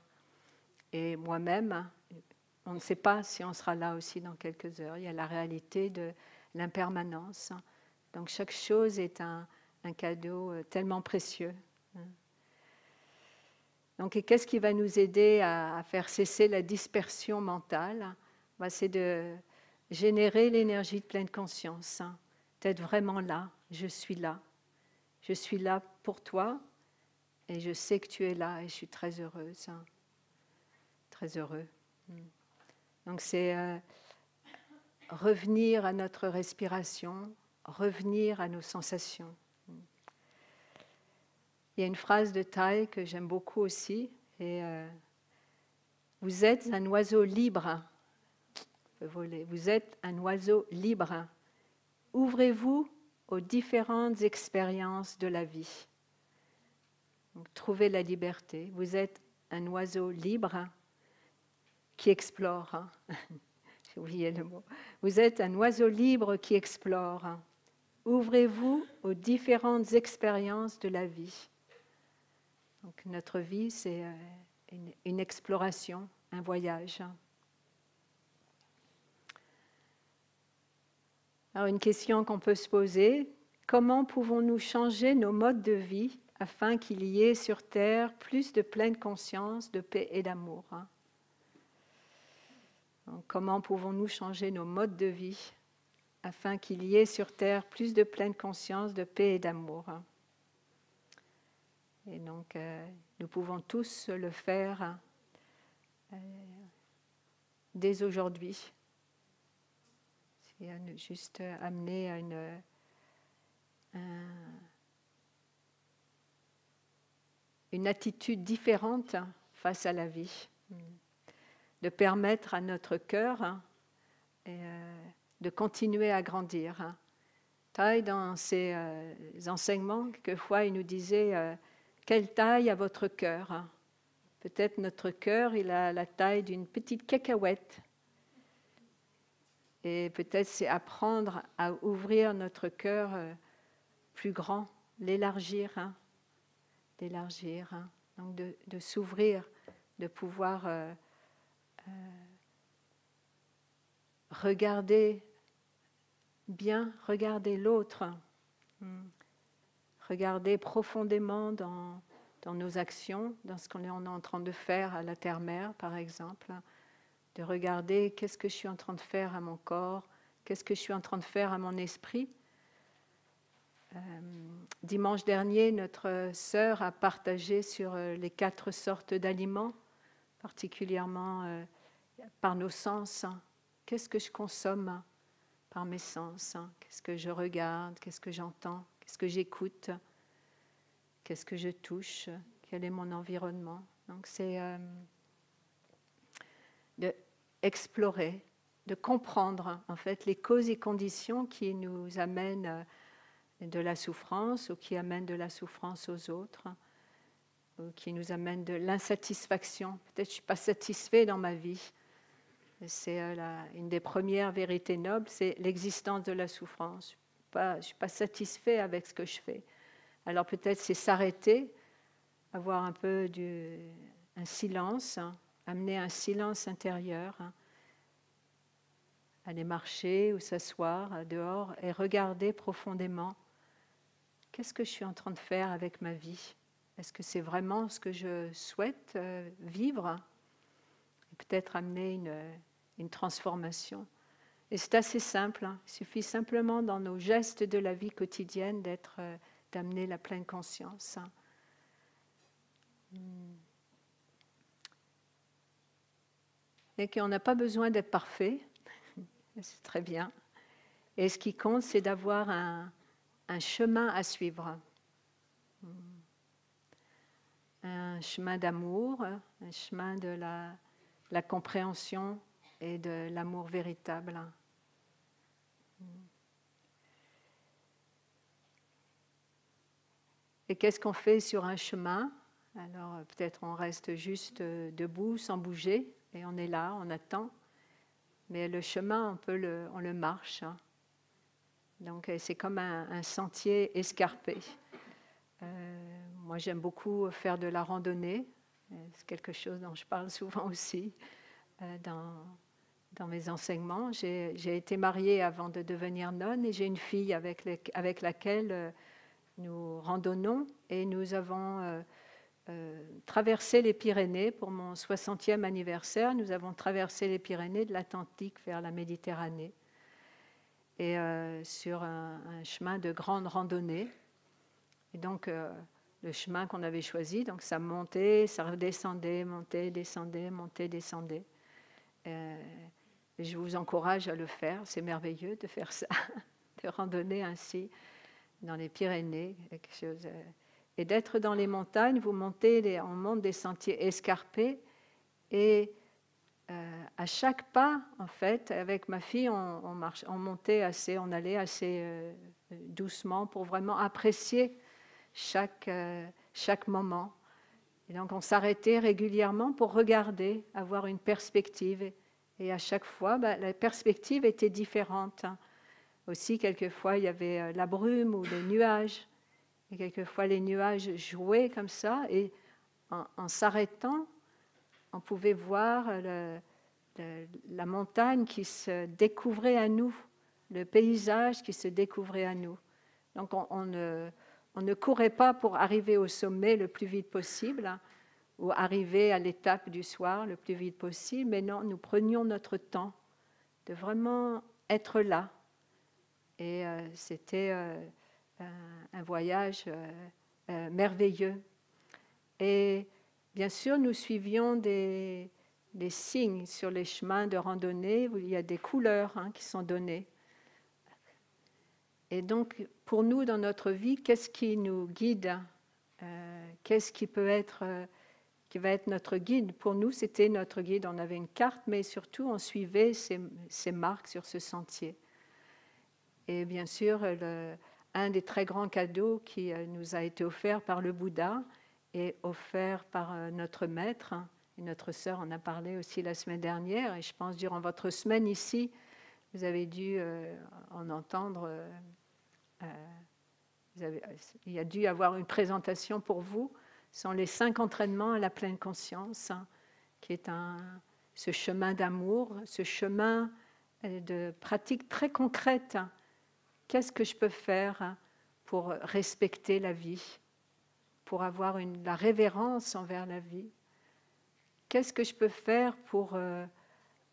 Et moi-même, on ne sait pas si on sera là aussi dans quelques heures. Il y a la réalité de l'impermanence. Donc chaque chose est un cadeau tellement précieux. Donc qu'est-ce qui va nous aider à faire cesser la dispersion mentale? C'est de générer l'énergie de pleine conscience, d'être vraiment là, je suis là. Je suis là pour toi et je sais que tu es là et je suis très heureuse, très heureux. Donc c'est revenir à notre respiration, revenir à nos sensations. Il y a une phrase de Thay que j'aime beaucoup aussi, et vous êtes un oiseau libre, voler. Vous êtes un oiseau libre. Ouvrez-vous aux différentes expériences de la vie. Donc, trouvez la liberté. Vous êtes un oiseau libre qui explore. J'ai oublié le mot. Vous êtes un oiseau libre qui explore. Ouvrez-vous aux différentes expériences de la vie. Donc, notre vie, c'est une exploration, un voyage. Alors, une question qu'on peut se poser, comment pouvons-nous changer nos modes de vie afin qu'il y ait sur Terre plus de pleine conscience, de paix et d'amour? Donc, comment pouvons-nous changer nos modes de vie afin qu'il y ait sur Terre plus de pleine conscience, de paix et d'amour. Et donc, nous pouvons tous le faire dès aujourd'hui. C'est juste amener à une attitude différente face à la vie, de permettre à notre cœur de continuer à grandir. Thay, dans ses enseignements, quelquefois, il nous disait quelle taille a votre cœur? Peut-être notre cœur, il a la taille d'une petite cacahuète. Et peut-être c'est apprendre à ouvrir notre cœur plus grand, l'élargir, donc de s'ouvrir, de pouvoir regarder l'autre, regarder profondément dans nos actions, dans ce qu'on est en train de faire à la terre-mère, par exemple, de regarder qu'est-ce que je suis en train de faire à mon corps, qu'est-ce que je suis en train de faire à mon esprit. Dimanche dernier, notre sœur a partagé sur les 4 sortes d'aliments, particulièrement par nos sens. Qu'est-ce que je consomme par mes sens? Qu'est-ce que je regarde? Qu'est-ce que j'entends? Qu'est-ce que j'écoute? Qu'est-ce que je touche? Quel est mon environnement? Donc c'est d'explorer, de comprendre en fait les causes et conditions qui nous amènent de la souffrance ou qui amènent de la souffrance aux autres, ou qui nous amènent de l'insatisfaction. Peut-être que je ne suis pas satisfait dans ma vie. C'est une des premières vérités nobles, c'est l'existence de la souffrance. Je ne suis pas satisfait avec ce que je fais. Alors peut-être c'est s'arrêter, avoir un peu un silence, amener un silence intérieur, aller marcher ou s'asseoir dehors et regarder profondément qu'est-ce que je suis en train de faire avec ma vie. Est-ce que c'est vraiment ce que je souhaite vivre? Et peut-être amener une transformation. Et c'est assez simple, il suffit simplement dans nos gestes de la vie quotidienne d'amener la pleine conscience. Et qu'on n'a pas besoin d'être parfait, c'est très bien. Et ce qui compte, c'est d'avoir un chemin à suivre. Un chemin d'amour, un chemin de la compréhension et de l'amour véritable. Et qu'est-ce qu'on fait sur un chemin? Alors peut-être on reste juste debout, sans bouger, et on est là, on attend. Mais le chemin, on le marche. Donc c'est comme un sentier escarpé. Moi j'aime beaucoup faire de la randonnée. C'est quelque chose dont je parle souvent aussi dans mes enseignements. J'ai été mariée avant de devenir nonne et j'ai une fille avec laquelle nous randonnons et nous avons traversé les Pyrénées pour mon 60e anniversaire. Nous avons traversé les Pyrénées de l'Atlantique vers la Méditerranée et sur un chemin de grande randonnée. Et donc le chemin qu'on avait choisi, donc ça montait, ça redescendait, montait, descendait, montait, descendait. Je vous encourage à le faire, c'est merveilleux de faire ça, de randonner ainsi dans les Pyrénées, quelque chose. Et d'être dans les montagnes, on monte des sentiers escarpés et à chaque pas, en fait, avec ma fille, on allait assez doucement pour vraiment apprécier chaque moment. Et donc on s'arrêtait régulièrement pour regarder, avoir une perspective. Et à chaque fois, la perspective était différente. Aussi, quelquefois, il y avait la brume ou les nuages. Et quelquefois, les nuages jouaient comme ça. Et en s'arrêtant, on pouvait voir la montagne qui se découvrait à nous, le paysage qui se découvrait à nous. Donc, on ne courait pas pour arriver au sommet le plus vite possible. ou arriver à l'étape du soir le plus vite possible, mais non, nous prenions notre temps de vraiment être là. Et c'était un voyage merveilleux. Et bien sûr, nous suivions des signes sur les chemins de randonnée où il y a des couleurs qui sont données. Et donc, pour nous, dans notre vie, qu'est-ce qui nous guide? Qu'est-ce qui peut être, qui va être notre guide? Pour nous, c'était notre guide. On avait une carte, mais surtout, on suivait ces marques sur ce sentier. Et bien sûr, un des très grands cadeaux qui nous a été offert par le Bouddha et offert par notre maître, et notre sœur en a parlé aussi la semaine dernière, et je pense durant votre semaine ici, vous avez dû en entendre, il y a dû avoir une présentation pour vous, ce sont les 5 entraînements à la pleine conscience, qui est ce chemin d'amour, ce chemin de pratique très concrète. Qu'est-ce que je peux faire pour respecter la vie, pour avoir la révérence envers la vie? Qu'est-ce que je peux faire pour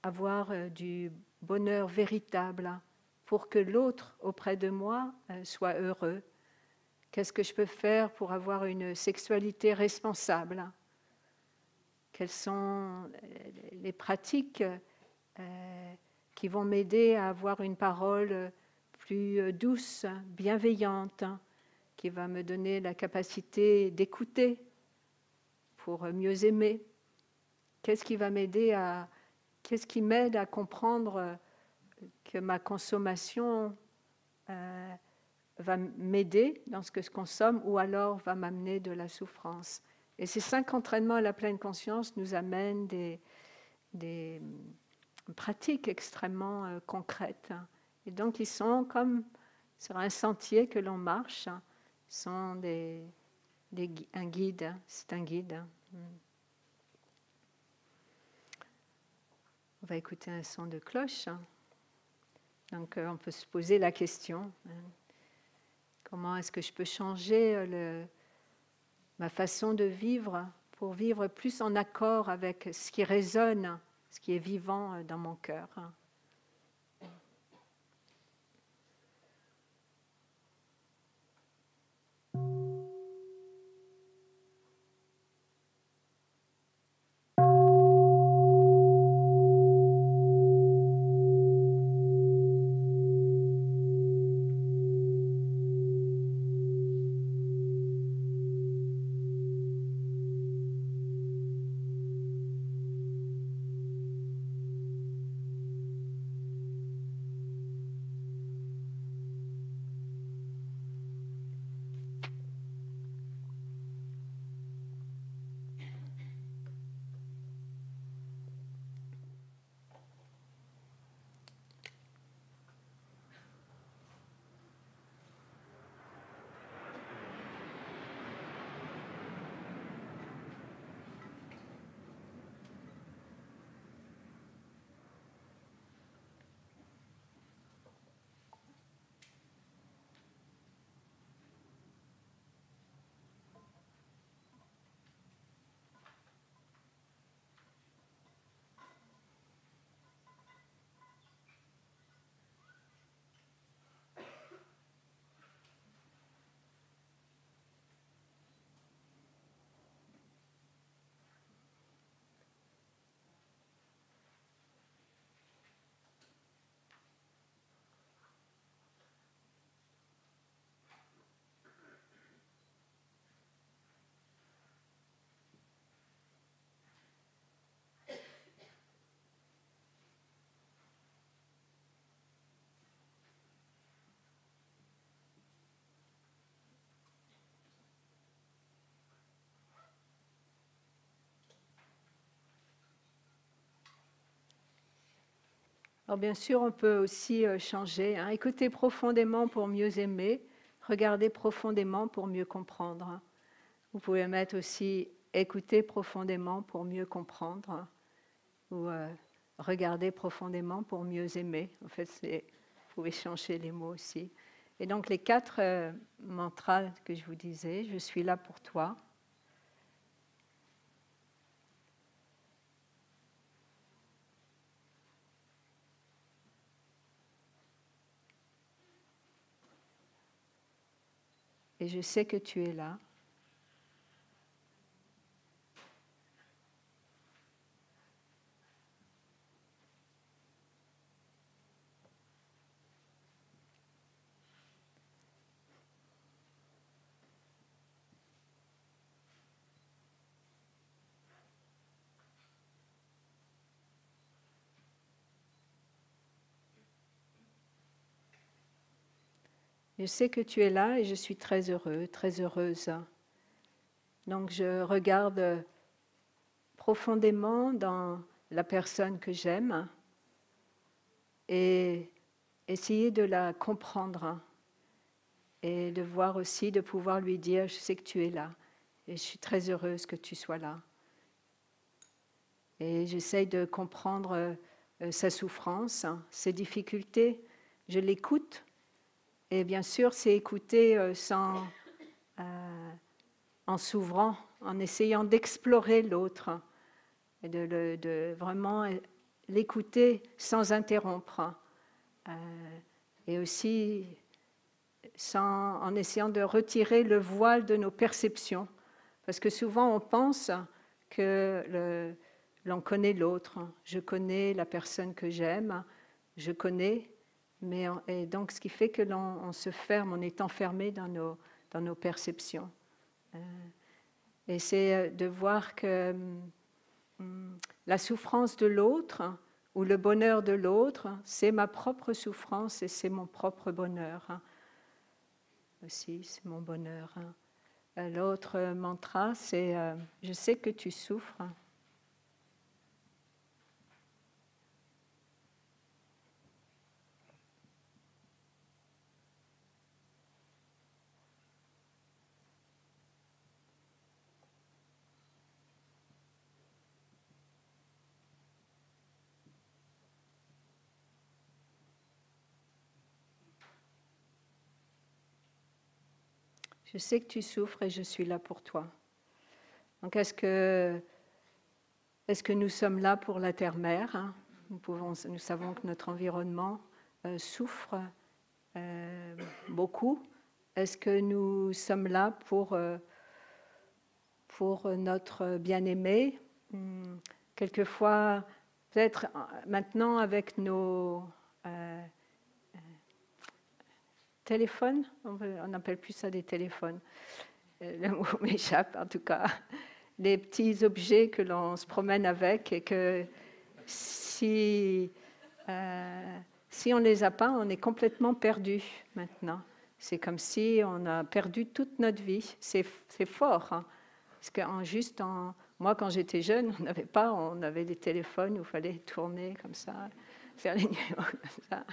avoir du bonheur véritable, pour que l'autre auprès de moi soit heureux? Qu'est-ce que je peux faire pour avoir une sexualité responsable? Quelles sont les pratiques qui vont m'aider à avoir une parole plus douce, bienveillante, qui va me donner la capacité d'écouter pour mieux aimer? Qu'est-ce qui va m'aider qu'est-ce qui m'aide à comprendre que ma consommation va m'aider dans ce que je consomme ou alors va m'amener de la souffrance? Et ces 5 entraînements à la pleine conscience nous amènent des pratiques extrêmement concrètes. Et donc, ils sont comme sur un sentier que l'on marche, sont un guide, c'est un guide. On va écouter un son de cloche. Donc, on peut se poser la question, comment est-ce que je peux changer ma façon de vivre pour vivre plus en accord avec ce qui résonne, ce qui est vivant dans mon cœur? Alors bien sûr, on peut aussi changer. Écouter profondément pour mieux aimer, regarder profondément pour mieux comprendre. Vous pouvez mettre aussi écouter profondément pour mieux comprendre ou regarder profondément pour mieux aimer. En fait, vous pouvez changer les mots aussi. Et donc les 4 mantras que je vous disais, je suis là pour toi. et je sais que tu es là. Je sais que tu es là et je suis très heureux, très heureuse. Donc je regarde profondément dans la personne que j'aime et essayer de la comprendre et de voir aussi, de pouvoir lui dire, je sais que tu es là et je suis très heureuse que tu sois là. Et j'essaye de comprendre sa souffrance, ses difficultés, je l'écoute. Et bien sûr, c'est écouter en s'ouvrant, en essayant d'explorer l'autre, et de vraiment l'écouter sans interrompre. Et aussi en essayant de retirer le voile de nos perceptions. Parce que souvent, on pense que l'on connaît l'autre. Je connais la personne que j'aime, je connais. Et donc, ce qui fait que l'on se ferme, on est enfermé dans nos perceptions. Et c'est de voir que la souffrance de l'autre ou le bonheur de l'autre, c'est ma propre souffrance et c'est mon propre bonheur. Aussi, c'est mon bonheur. L'autre mantra, c'est « Je sais que tu souffres ». Je sais que tu souffres et je suis là pour toi. Donc, est-ce que nous sommes là pour la terre-mère ? Nous savons que notre environnement souffre beaucoup. Est-ce que nous sommes là pour notre bien-aimé ? Quelquefois, peut-être maintenant avec nos téléphones, on n'appelle plus ça des téléphones, le mot m'échappe en tout cas, les petits objets que l'on se promène avec et que si on ne les a pas, on est complètement perdu maintenant. C'est comme si on a perdu toute notre vie. C'est fort. Hein? Parce que moi, quand j'étais jeune, on avait des téléphones où il fallait tourner comme ça, faire les numéros comme ça.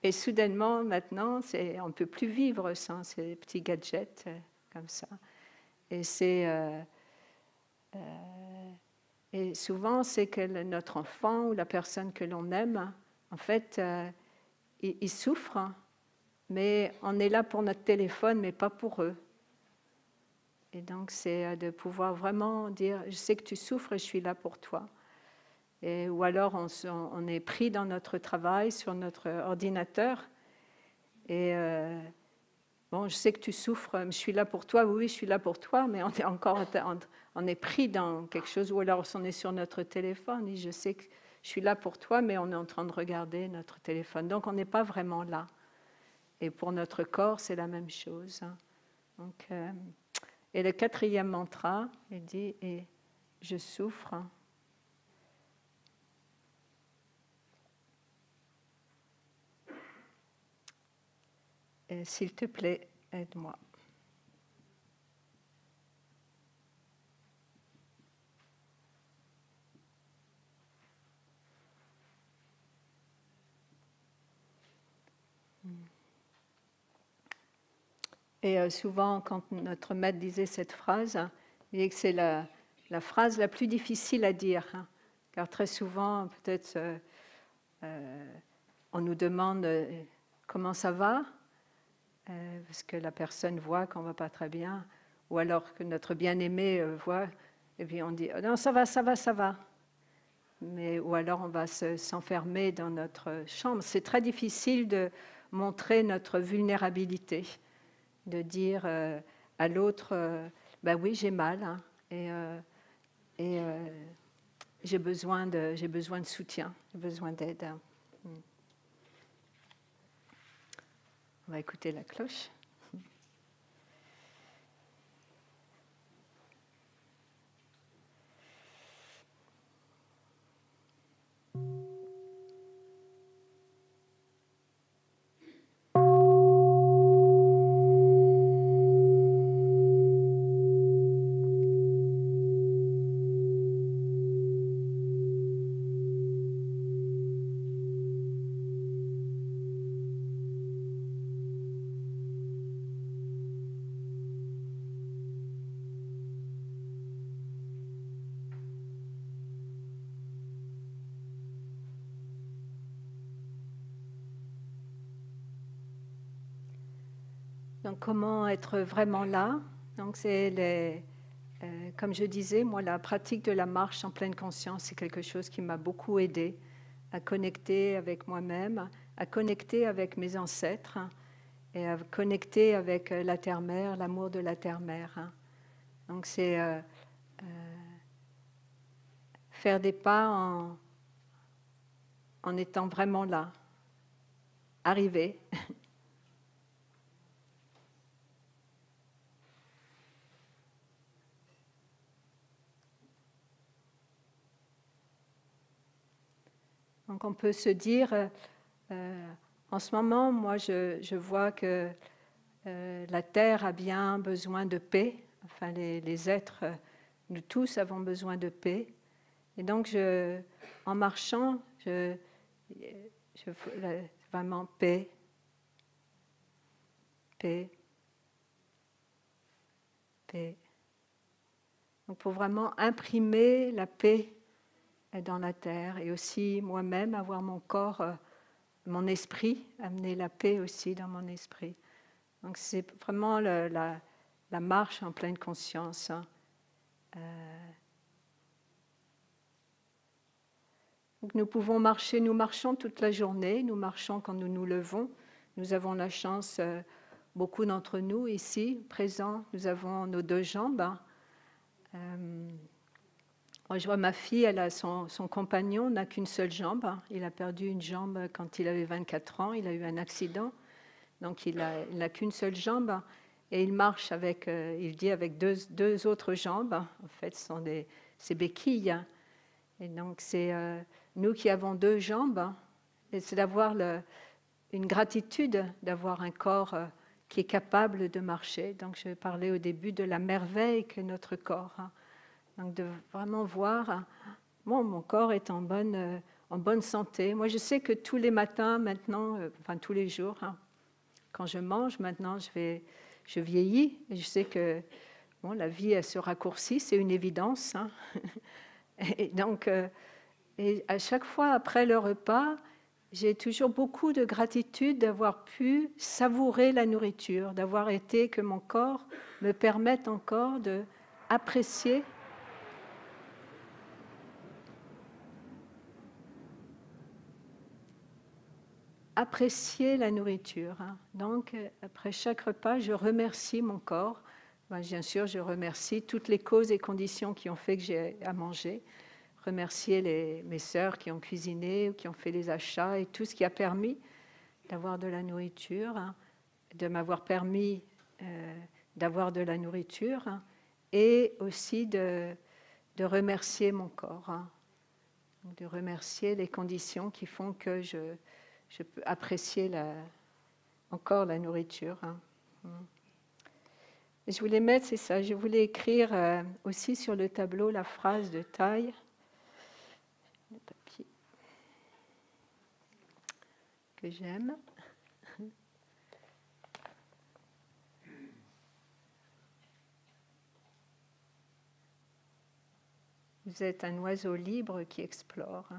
Et soudainement, maintenant, on ne peut plus vivre sans ces petits gadgets comme ça. Et et souvent, c'est que notre enfant ou la personne que l'on aime, en fait, il souffre, mais on est là pour notre téléphone, mais pas pour eux. Et donc, c'est de pouvoir vraiment dire, je sais que tu souffres et je suis là pour toi. Ou alors, on est pris dans notre travail, sur notre ordinateur, et bon, je sais que tu souffres, je suis là pour toi, oui, je suis là pour toi, mais on est pris dans quelque chose, ou alors on est sur notre téléphone, et je sais que je suis là pour toi, mais on est en train de regarder notre téléphone. Donc, on n'est pas vraiment là. Et pour notre corps, c'est la même chose. Donc, et le 4e mantra, il dit « Et je souffre ». S'il te plaît, aide-moi. Et souvent, quand notre maître disait cette phrase, il disait que c'est la phrase la plus difficile à dire. Hein, car très souvent, peut-être, on nous demande comment ça va, parce que la personne voit qu'on ne va pas très bien, ou alors que notre bien-aimé voit, et puis on dit « Non, ça va, ça va, ça va ». Ou alors on va s'enfermer dans notre chambre. C'est très difficile de montrer notre vulnérabilité. de dire à l'autre, ben oui, j'ai mal, hein, et j'ai besoin de soutien, j'ai besoin d'aide. Hein. On va écouter la cloche. Donc, comment être vraiment là? Donc, c'est comme je disais, moi, la pratique de la marche en pleine conscience, c'est quelque chose qui m'a beaucoup aidé à connecter avec moi-même, à connecter avec mes ancêtres et à connecter avec la terre-mère, l'amour de la terre-mère. Donc, c'est faire des pas en étant vraiment là, arriver. Donc on peut se dire, en ce moment, moi je vois que la Terre a bien besoin de paix, enfin les êtres, nous tous avons besoin de paix. Et donc en marchant, vraiment paix, paix, paix. Donc pour vraiment imprimer la paix dans la terre et aussi moi-même avoir mon corps, mon esprit, amener la paix aussi dans mon esprit. Donc c'est vraiment la marche en pleine conscience. Donc nous pouvons marcher, nous marchons toute la journée, nous marchons quand nous nous levons. Nous avons la chance, beaucoup d'entre nous ici, présents, nous avons nos deux jambes. Moi, je vois ma fille, elle a son compagnon n'a qu'une seule jambe. Il a perdu une jambe quand il avait 24 ans. Il a eu un accident. Donc, il n'a qu'une seule jambe. Et il marche avec, il dit, avec deux autres jambes. En fait, ce sont ses béquilles. Et donc, c'est nous qui avons deux jambes. Et c'est d'avoir une gratitude d'avoir un corps qui est capable de marcher. Donc, je parlais au début de la merveille que notre corps. Donc, de vraiment voir, bon, mon corps est en bonne santé. Moi, je sais que tous les matins, maintenant, enfin tous les jours, quand je mange, maintenant, je vieillis. Et je sais que bon, la vie, elle se raccourcit, c'est une évidence. Et donc, et à chaque fois, après le repas, j'ai toujours beaucoup de gratitude d'avoir pu savourer la nourriture, d'avoir été, que mon corps me permette encore d'apprécier la nourriture. Donc, après chaque repas, je remercie mon corps. Bien sûr, je remercie toutes les causes et conditions qui ont fait que j'ai à manger. Remercier mes sœurs qui ont cuisiné, qui ont fait les achats et tout ce qui a permis d'avoir de la nourriture, de m'avoir permis d'avoir de la nourriture et aussi de remercier mon corps, de remercier les conditions qui font que je peux apprécier encore la nourriture. Et je voulais mettre, c'est ça, je voulais écrire aussi sur le tableau la phrase de Thaï, le papier que j'aime. Vous êtes un oiseau libre qui explore.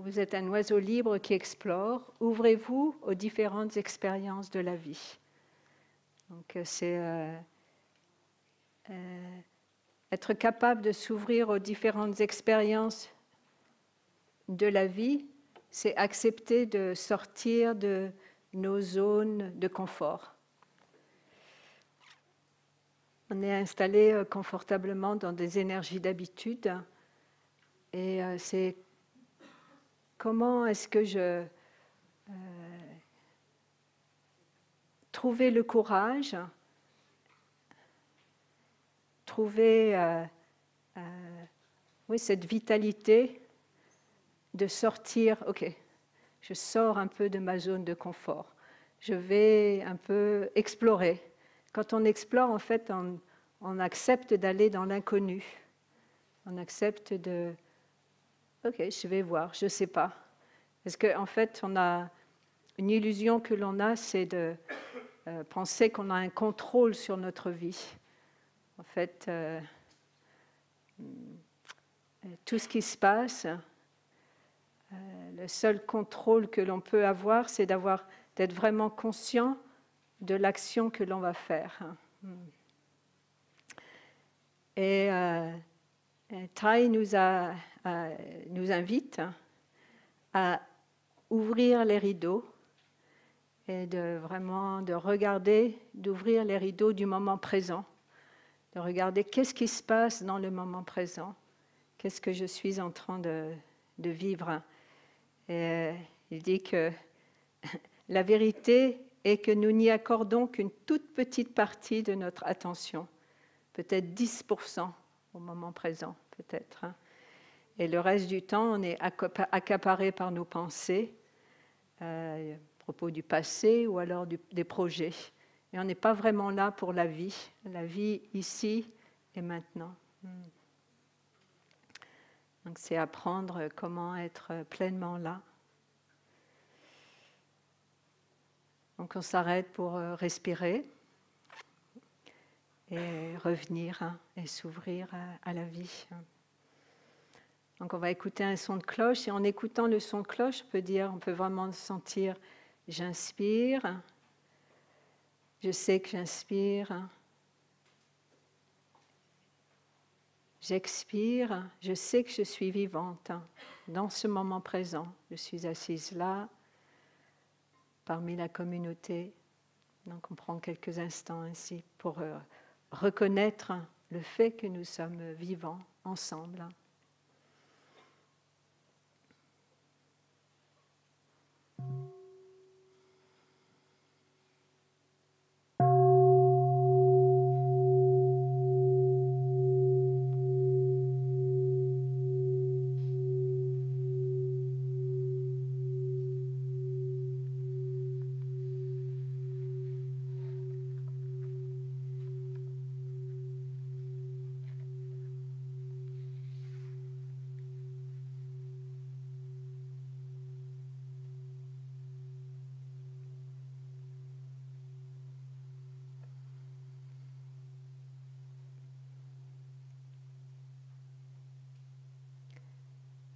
Vous êtes un oiseau libre qui explore. Ouvrez-vous aux différentes expériences de la vie. Donc, c'est être capable de s'ouvrir aux différentes expériences de la vie, c'est accepter de sortir de nos zones de confort. On est installé confortablement dans des énergies d'habitude et c'est comment est-ce que je trouver le courage, trouver oui, cette vitalité de sortir, ok, je sors un peu de ma zone de confort, je vais un peu explorer. Quand on explore, en fait, on accepte d'aller dans l'inconnu. On accepte de, ok, je vais voir, je ne sais pas. Parce qu'en fait, on a une illusion que l'on a, c'est de penser qu'on a un contrôle sur notre vie. En fait, tout ce qui se passe, le seul contrôle que l'on peut avoir, c'est d'être vraiment conscient de l'action que l'on va faire. Et Thay nous invite à ouvrir les rideaux et de regarder, d'ouvrir les rideaux du moment présent, de regarder qu'est-ce qui se passe dans le moment présent, qu'est-ce que je suis en train de vivre. Et il dit que la vérité est que nous n'y accordons qu'une toute petite partie de notre attention, peut-être 10% au moment présent, peut-être. Et le reste du temps, on est accaparé par nos pensées à propos du passé ou alors des projets. Et on n'est pas vraiment là pour la vie ici et maintenant. Donc c'est apprendre comment être pleinement là. Donc on s'arrête pour respirer et revenir et s'ouvrir à la vie. Donc on va écouter un son de cloche et en écoutant le son de cloche, on peut vraiment sentir j'inspire, je sais que j'inspire. J'expire, je sais que je suis vivante dans ce moment présent. Je suis assise là, parmi la communauté. Donc on prend quelques instants ainsi pour reconnaître le fait que nous sommes vivants ensemble.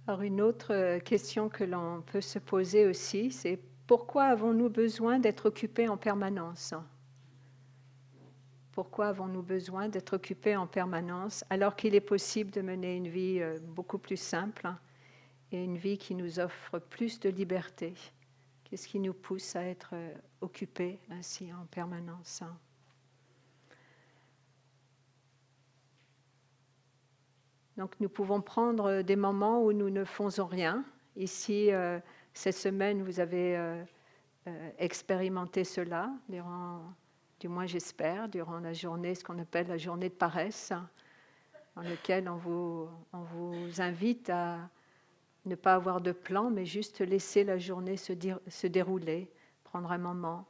Alors une autre question que l'on peut se poser aussi, c'est pourquoi avons-nous besoin d'être occupés en permanence ? Pourquoi avons-nous besoin d'être occupés en permanence alors qu'il est possible de mener une vie beaucoup plus simple et une vie qui nous offre plus de liberté ? Qu'est-ce qui nous pousse à être occupés ainsi en permanence ? Donc nous pouvons prendre des moments où nous ne faisons rien. Ici, cette semaine, vous avez expérimenté cela, du moins j'espère, durant la journée, ce qu'on appelle la journée de paresse, dans laquelle on vous invite à ne pas avoir de plan, mais juste laisser la journée se dérouler, prendre un moment.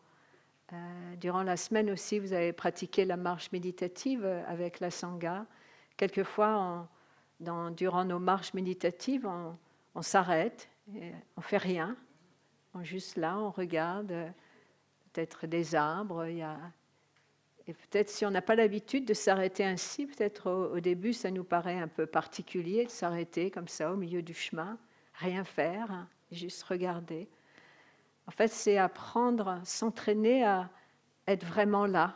Durant la semaine aussi, vous avez pratiqué la marche méditative avec la Sangha. Quelquefois, durant nos marches méditatives, on s'arrête, on ne fait rien, on est juste là, on regarde peut-être des arbres. Et peut-être si on n'a pas l'habitude de s'arrêter ainsi, peut-être au début ça nous paraît un peu particulier de s'arrêter comme ça au milieu du chemin. rien faire, juste regarder. En fait, c'est apprendre, s'entraîner à être vraiment là.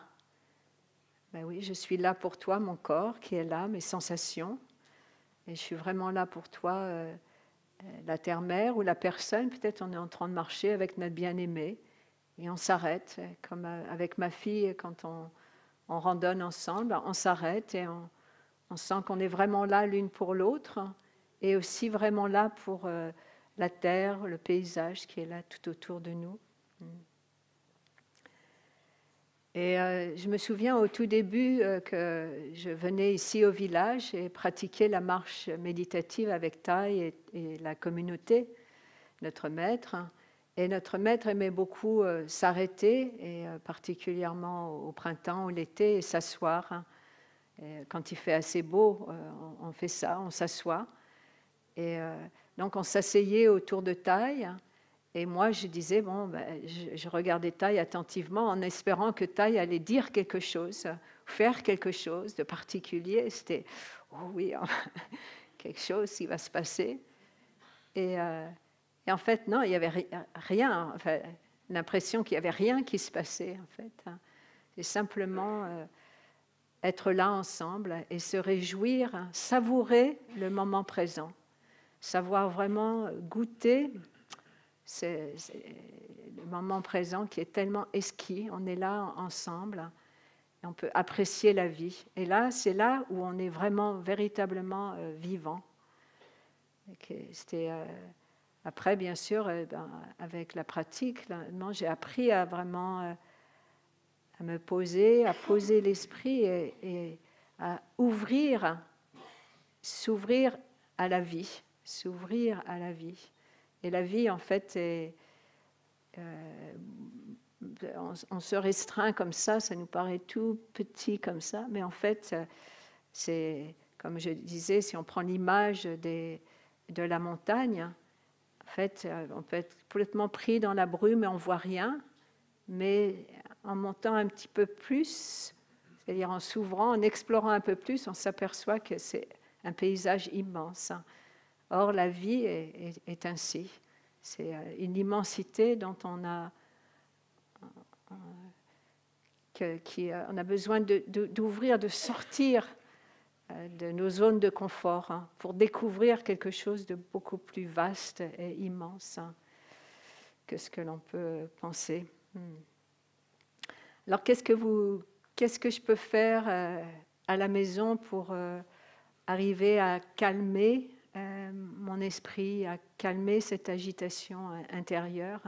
Ben oui, je suis là pour toi, mon corps qui est là, mes sensations. Et je suis vraiment là pour toi, la terre-mère ou la personne. Peut-être on est en train de marcher avec notre bien-aimé et on s'arrête, comme avec ma fille quand on randonne ensemble, on s'arrête et on sent qu'on est vraiment là l'une pour l'autre et aussi vraiment là pour la terre, le paysage qui est là tout autour de nous. Et je me souviens au tout début que je venais ici au village et pratiquais la marche méditative avec Thay et la communauté, notre maître. Et notre maître aimait beaucoup s'arrêter, et particulièrement au printemps ou l'été, et s'asseoir. Et quand il fait assez beau, on fait ça, on s'assoit. Et donc on s'asseyait autour de Thay. Et moi, je disais, bon, je regardais Thay attentivement en espérant que Thay allait dire quelque chose, faire quelque chose de particulier. C'était, oh oui, quelque chose qui va se passer. Et en fait, non, il n'y avait rien. Enfin, l'impression qu'il n'y avait rien qui se passait, en fait. C'est simplement être là ensemble et se réjouir, savourer le moment présent, savoir vraiment goûter. C'est le moment présent qui est tellement exquis. On est là ensemble et on peut apprécier la vie. Et là, c'est là où on est vraiment, véritablement vivant. C'était, après, bien sûr, avec la pratique, j'ai appris à vraiment à me poser, à poser l'esprit et à s'ouvrir à la vie, s'ouvrir à la vie. Et la vie, en fait, on se restreint comme ça nous paraît tout petit comme ça, mais en fait, c'est, comme je disais, si on prend l'image de la montagne, en fait, on peut être complètement pris dans la brume et on ne voit rien, mais en montant un petit peu plus, c'est-à-dire en s'ouvrant, en explorant un peu plus, on s'aperçoit que c'est un paysage immense. Or, la vie est ainsi. C'est une immensité dont on a besoin d'ouvrir, de sortir de nos zones de confort pour découvrir quelque chose de beaucoup plus vaste et immense que ce que l'on peut penser. Alors, qu'est-ce que je peux faire à la maison pour arriver à calmer mon esprit, à calmer cette agitation intérieure,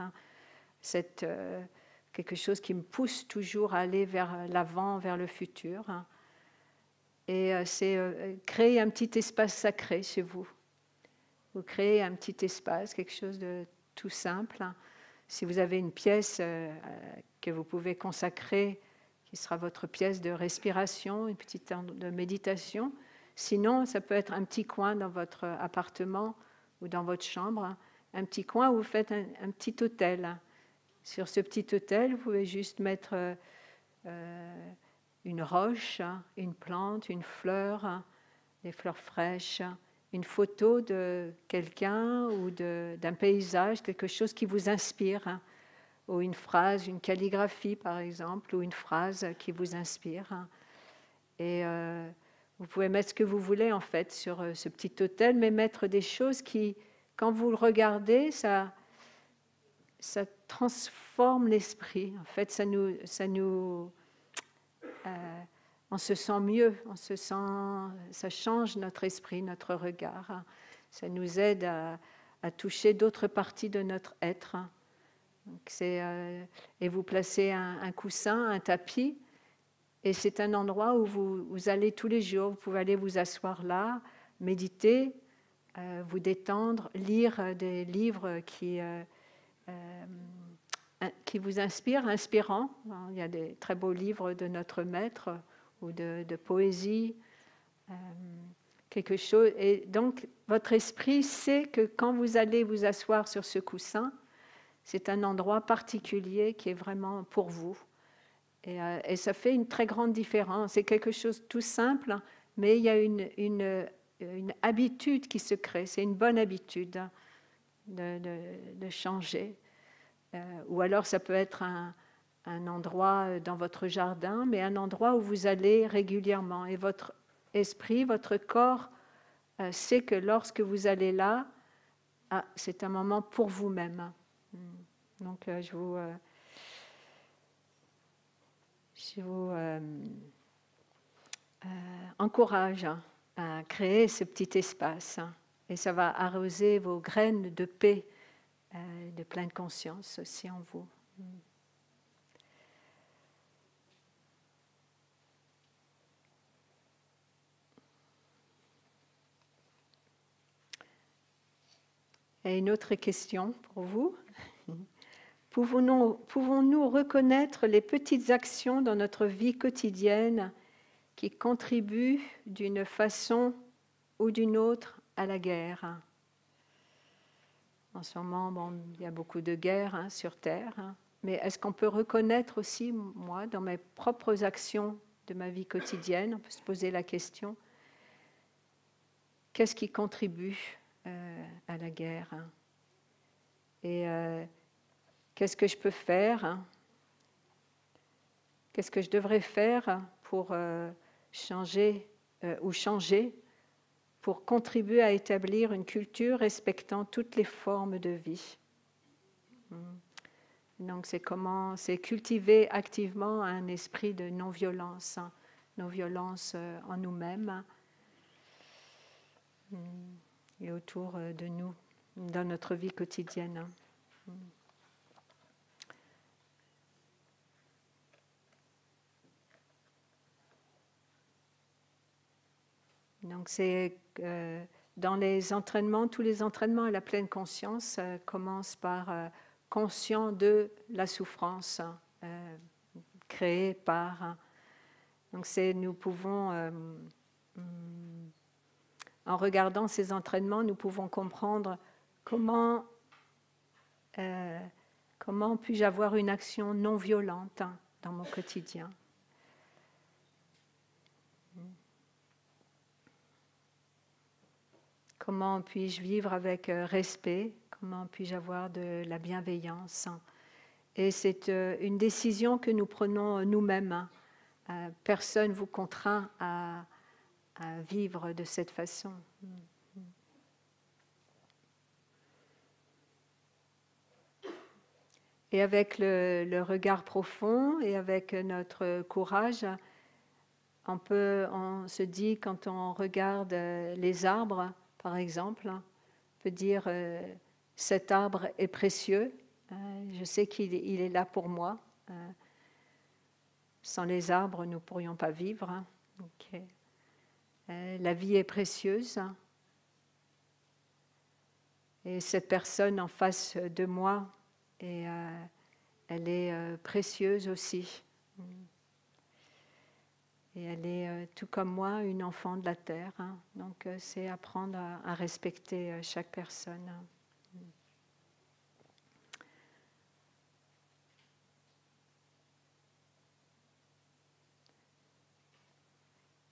quelque chose qui me pousse toujours à aller vers l'avant, vers le futur. Et c'est créer un petit espace sacré chez vous. Vous créez un petit espace, quelque chose de tout simple. Si vous avez une pièce que vous pouvez consacrer, qui sera votre pièce de respiration, une petite temps de méditation. Sinon, ça peut être un petit coin dans votre appartement ou dans votre chambre, un petit coin où vous faites un petit autel. Sur ce petit autel, vous pouvez juste mettre une roche, une plante, une fleur, des fleurs fraîches, une photo de quelqu'un ou d'un paysage, quelque chose qui vous inspire, ou une phrase, une calligraphie par exemple, ou une phrase qui vous inspire. Et vous pouvez mettre ce que vous voulez en fait sur ce petit autel, mais mettre des choses qui, quand vous le regardez, ça transforme l'esprit. En fait, on se sent mieux, ça change notre esprit, notre regard. Ça nous aide à toucher d'autres parties de notre être. Donc et vous placez un coussin, un tapis, et c'est un endroit où vous allez tous les jours. Vous pouvez aller vous asseoir là, méditer, vous détendre, lire des livres qui vous inspirants. Il y a des très beaux livres de notre maître ou de poésie, quelque chose. Et donc, votre esprit sait que quand vous allez vous asseoir sur ce coussin, c'est un endroit particulier qui est vraiment pour vous. Et ça fait une très grande différence. C'est quelque chose de tout simple, mais il y a une habitude qui se crée. C'est une bonne habitude. de changer. Ou alors ça peut être un endroit dans votre jardin, mais un endroit où vous allez régulièrement. Et votre esprit, votre corps sait que lorsque vous allez là, c'est un moment pour vous-même. Donc je vous encourage à créer ce petit espace. Et ça va arroser vos graines de paix, de pleine conscience aussi en vous. Et une autre question pour vous. Pouvons-nous reconnaître les petites actions dans notre vie quotidienne qui contribuent d'une façon ou d'une autre à la guerre? En ce moment, il y a beaucoup de guerres sur Terre, mais est-ce qu'on peut reconnaître aussi, moi, dans mes propres actions de ma vie quotidienne, on peut se poser la question, qu'est-ce qui contribue à la guerre? Et qu'est-ce que je peux faire? Qu'est-ce que je devrais faire pour changer pour contribuer à établir une culture respectant toutes les formes de vie? Donc c'est cultiver activement un esprit de non-violence, non-violence en nous-mêmes et autour de nous, dans notre vie quotidienne. Donc c'est dans les entraînements, tous les entraînements à la pleine conscience commencent par conscient de la souffrance créée par. Donc nous pouvons, en regardant ces entraînements, nous pouvons comprendre comment puis-je avoir une action non violente dans mon quotidien. Comment puis-je vivre avec respect? Comment puis-je avoir de la bienveillance? Et c'est une décision que nous prenons nous-mêmes. Personne ne vous contraint à vivre de cette façon. Et avec le regard profond et avec notre courage, on se dit, quand on regarde les arbres, par exemple, on peut dire cet arbre est précieux, je sais qu'il est là pour moi. Sans les arbres, nous ne pourrions pas vivre. Okay. La vie est précieuse. Et cette personne en face de moi, elle est précieuse aussi. Et elle est, tout comme moi, une enfant de la terre. Donc, c'est apprendre à respecter chaque personne.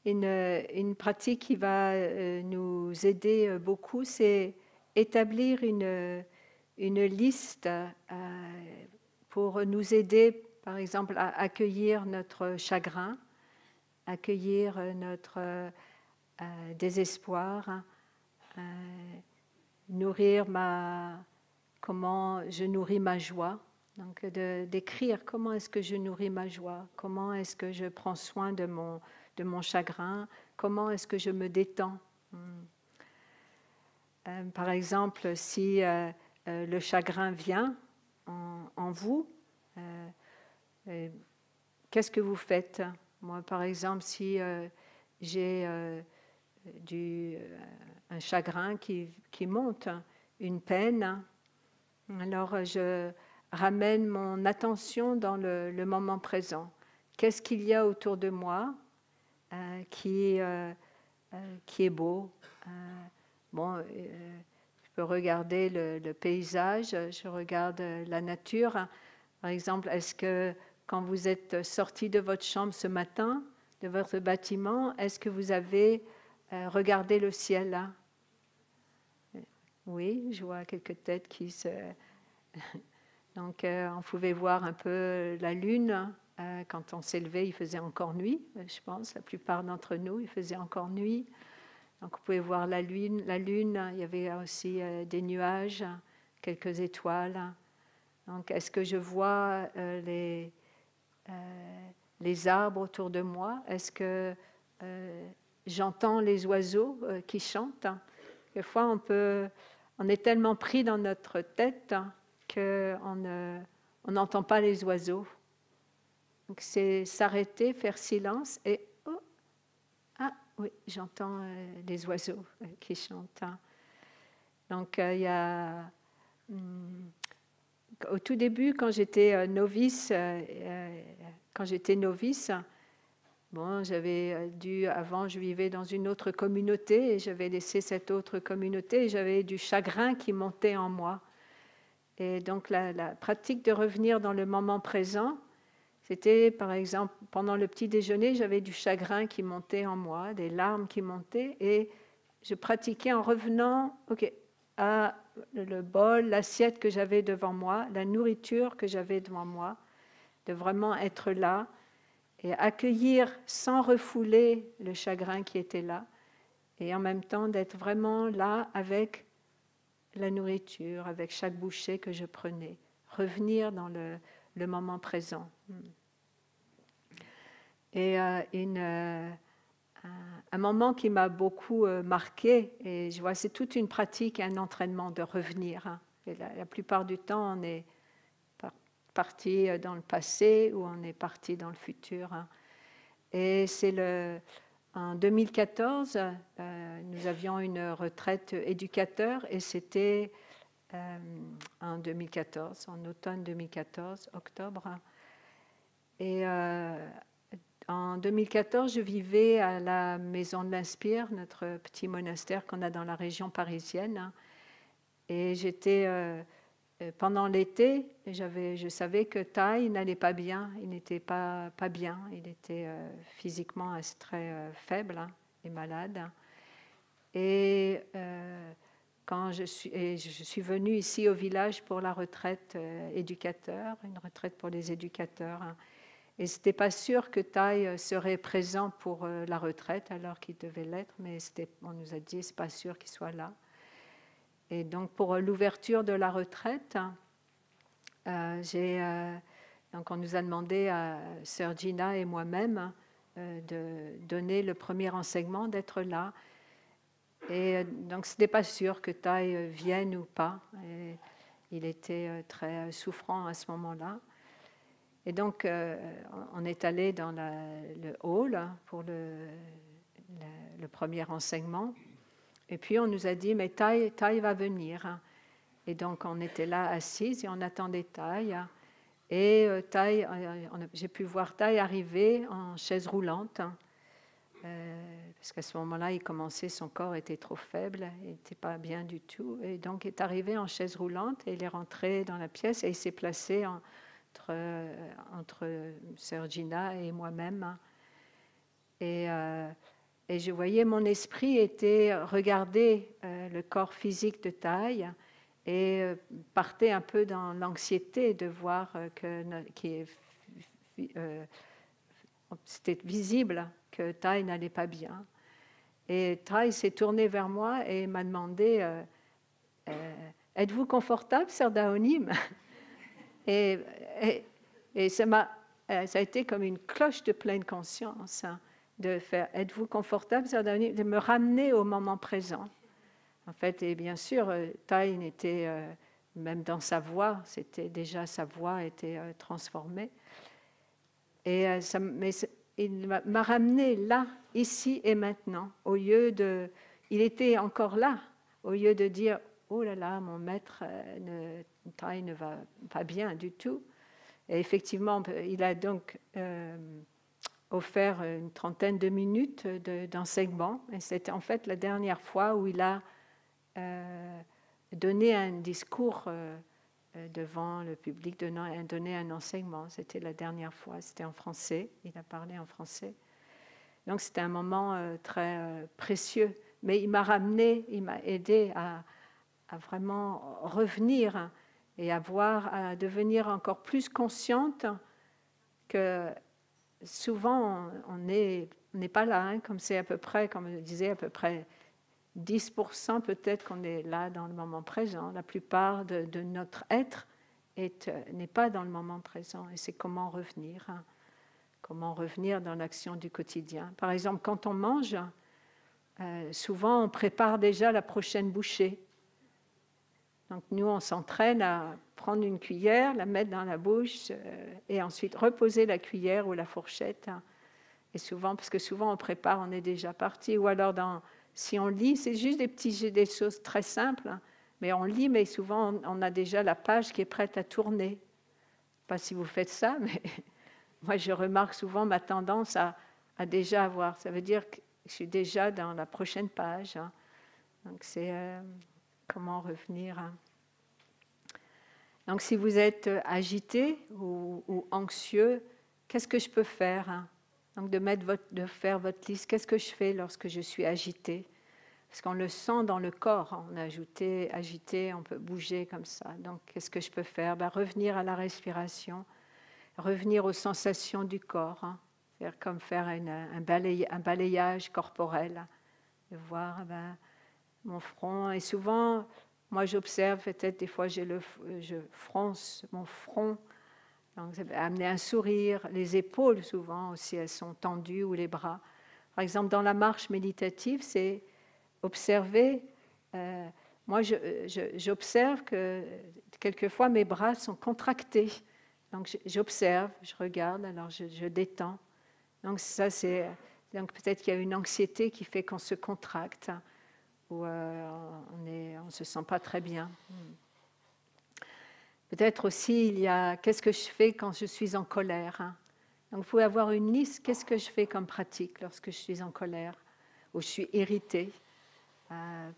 Une pratique qui va nous aider beaucoup, c'est établir une liste pour nous aider, par exemple, à accueillir notre chagrin, accueillir notre désespoir, comment je nourris ma joie. Donc d'écrire comment est-ce que je nourris ma joie, comment est-ce que je prends soin de mon chagrin, comment est-ce que je me détends. Par exemple, si le chagrin vient en vous, qu'est-ce que vous faites? Moi, par exemple, si j'ai un chagrin qui monte, une peine, alors je ramène mon attention dans le moment présent. Qu'est-ce qu'il y a autour de moi qui est beau? Je peux regarder le paysage, je regarde la nature. Par exemple, est-ce que quand vous êtes sorti de votre chambre ce matin, de votre bâtiment, est-ce que vous avez regardé le ciel là? Oui, je vois quelques têtes qui se... Donc, on pouvait voir un peu la lune. Quand on s'est levé, il faisait encore nuit, je pense. La plupart d'entre nous, il faisait encore nuit. Donc, on pouvait voir la lune. Il y avait aussi des nuages, quelques étoiles. Donc, est-ce que je vois les arbres autour de moi? Est-ce que j'entends les oiseaux qui chantent? Quelquefois, on est tellement pris dans notre tête qu'on n'entend pas les oiseaux. Donc, c'est s'arrêter, faire silence et oh, ah oui, j'entends les oiseaux qui chantent. Donc, il y a au tout début, quand j'étais novice, bon, avant, je vivais dans une autre communauté et j'avais laissé cette autre communauté et j'avais du chagrin qui montait en moi. Et donc, la pratique de revenir dans le moment présent, c'était, par exemple, pendant le petit déjeuner, j'avais du chagrin qui montait en moi, des larmes qui montaient, et je pratiquais en revenant à le bol, l'assiette que j'avais devant moi, la nourriture que j'avais devant moi, de vraiment être là et accueillir sans refouler le chagrin qui était là, et en même temps d'être vraiment là avec la nourriture, avec chaque bouchée que je prenais, revenir dans le moment présent. Et un moment qui m'a beaucoup marqué, et je vois c'est toute une pratique, un entraînement de revenir. Et la plupart du temps, on est parti dans le passé ou on est parti dans le futur. Et c'est en 2014, nous avions une retraite éducateur et c'était en 2014, en automne 2014, octobre. Et en 2014, je vivais à la Maison de l'Inspire, notre petit monastère qu'on a dans la région parisienne. Et j'étais, pendant l'été, je savais que Tai n'allait pas bien, il n'était pas bien, il était physiquement très faible et malade. Et quand je suis venue ici au village pour la retraite éducateur, une retraite pour les éducateurs. Et ce n'était pas sûr que Tai serait présent pour la retraite alors qu'il devait l'être, mais on nous a dit c'est pas sûr qu'il soit là. Et donc pour l'ouverture de la retraite, donc on nous a demandé à Sœur Gina et moi-même de donner le premier enseignement, d'être là. Et donc ce n'était pas sûr que Tai vienne ou pas. Et il était très souffrant à ce moment-là. Et donc, on est allé dans le hall pour le premier enseignement. Et puis, on nous a dit, mais Tai va venir. Et donc, on était là assises et on attendait Tai. Et j'ai pu voir Tai arriver en chaise roulante. Parce qu'à ce moment-là, son corps était trop faible, il n'était pas bien du tout. Et donc, il est arrivé en chaise roulante et il est rentré dans la pièce et il s'est placé entre Sœur Gina et moi-même. Et je voyais mon esprit était regarder le corps physique de Tai et partait un peu dans l'anxiété de voir c'était visible que Tai n'allait pas bien. Et Tai s'est tourné vers moi et m'a demandé êtes-vous confortable, Sœur Daonim? Et ça a été comme une cloche de pleine conscience de faire êtes-vous confortable, Sœur Daonim, de me ramener au moment présent. En fait, et bien sûr, Tai n'était même dans sa voix, sa voix était transformée. Et il m'a ramené là, ici et maintenant, il était encore là, au lieu de dire oh là là, mon maître Tai ne va pas bien du tout. Et effectivement, il a donc offert une trentaine de minutes d'enseignement. Et c'était en fait la dernière fois où il a donné un discours devant le public, donné un enseignement. C'était la dernière fois, c'était en français. Il a parlé en français. Donc c'était un moment très précieux. Mais il m'a ramené, il m'a aidé à vraiment revenir et à devenir encore plus consciente que souvent on n'est pas là, hein, comme c'est à peu près, comme je disais, à peu près 10% peut-être qu'on est là dans le moment présent. La plupart de notre être n'est pas dans le moment présent, et c'est comment revenir, hein, comment revenir dans l'action du quotidien. Par exemple, quand on mange, souvent on prépare déjà la prochaine bouchée. Donc nous, on s'entraîne à prendre une cuillère, la mettre dans la bouche et ensuite reposer la cuillère ou la fourchette. Et souvent, parce que souvent on prépare, on est déjà parti. Ou alors, si on lit, c'est juste des choses très simples, hein, mais on lit, mais souvent on a déjà la page qui est prête à tourner. Je ne sais pas si vous faites ça, mais moi je remarque souvent ma tendance à déjà avoir. Ça veut dire que je suis déjà dans la prochaine page. Hein. Donc c'est... comment revenir. Donc, si vous êtes agité ou anxieux, qu'est-ce que je peux faire, hein? Donc, de faire votre liste. Qu'est-ce que je fais lorsque je suis agité? Parce qu'on le sent dans le corps. Hein. On est agité, on peut bouger comme ça. Donc, qu'est-ce que je peux faire? Revenir à la respiration, revenir aux sensations du corps. Hein. C'est-à-dire comme faire un balayage corporel. De voir... mon front, et souvent, moi j'observe, peut-être des fois je fronce mon front, donc ça va amener un sourire, les épaules souvent aussi, elles sont tendues, ou les bras. Par exemple, dans la marche méditative, c'est observer, moi j'observe que quelquefois mes bras sont contractés, donc j'observe, je regarde, alors je détends. Donc ça c'est, donc peut-être qu'il y a une anxiété qui fait qu'on se contracte, où on ne se sent pas très bien. Peut-être aussi, il y a qu'est-ce que je fais quand je suis en colère. Hein. Donc, vous pouvez avoir une liste, qu'est-ce que je fais comme pratique lorsque je suis en colère ou je suis irritée.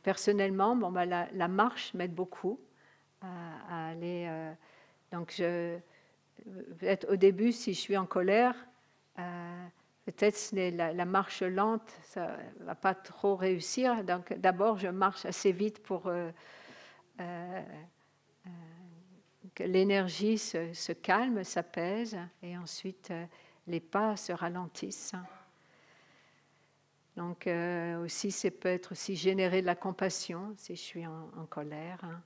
Personnellement, la marche m'aide beaucoup à aller. Donc, peut-être au début, si je suis en colère, peut-être la marche lente, ça ne va pas trop réussir. Donc d'abord, je marche assez vite pour que l'énergie se calme, s'apaise, et ensuite les pas se ralentissent. Donc aussi, ça peut être aussi générer de la compassion si je suis en colère, hein,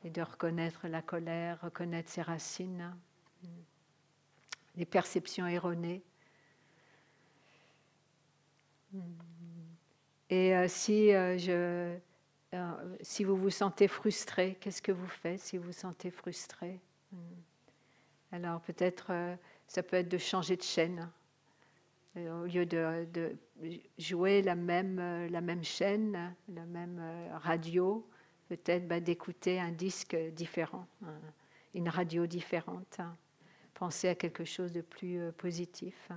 et de reconnaître la colère, reconnaître ses racines, les perceptions erronées. Et si vous vous sentez frustré, qu'est-ce que vous faites si vous vous sentez frustré? Alors peut-être, ça peut être de changer de chaîne. Au lieu de jouer la même chaîne, la même radio, peut-être d'écouter un disque différent, une radio différente. Penser à quelque chose de plus positif.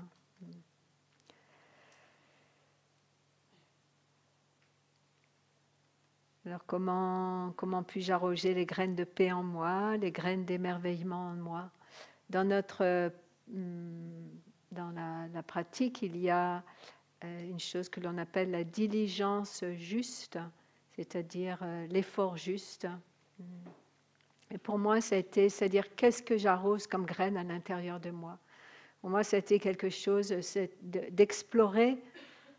Alors comment puis-je arroger les graines de paix en moi, les graines d'émerveillement en moi? Dans la pratique, il y a une chose que l'on appelle la diligence juste, c'est-à-dire l'effort juste. Et pour moi, ça a été, c'est-à-dire qu'est-ce que j'arrose comme graines à l'intérieur de moi. Pour moi, ça a été quelque chose d'explorer,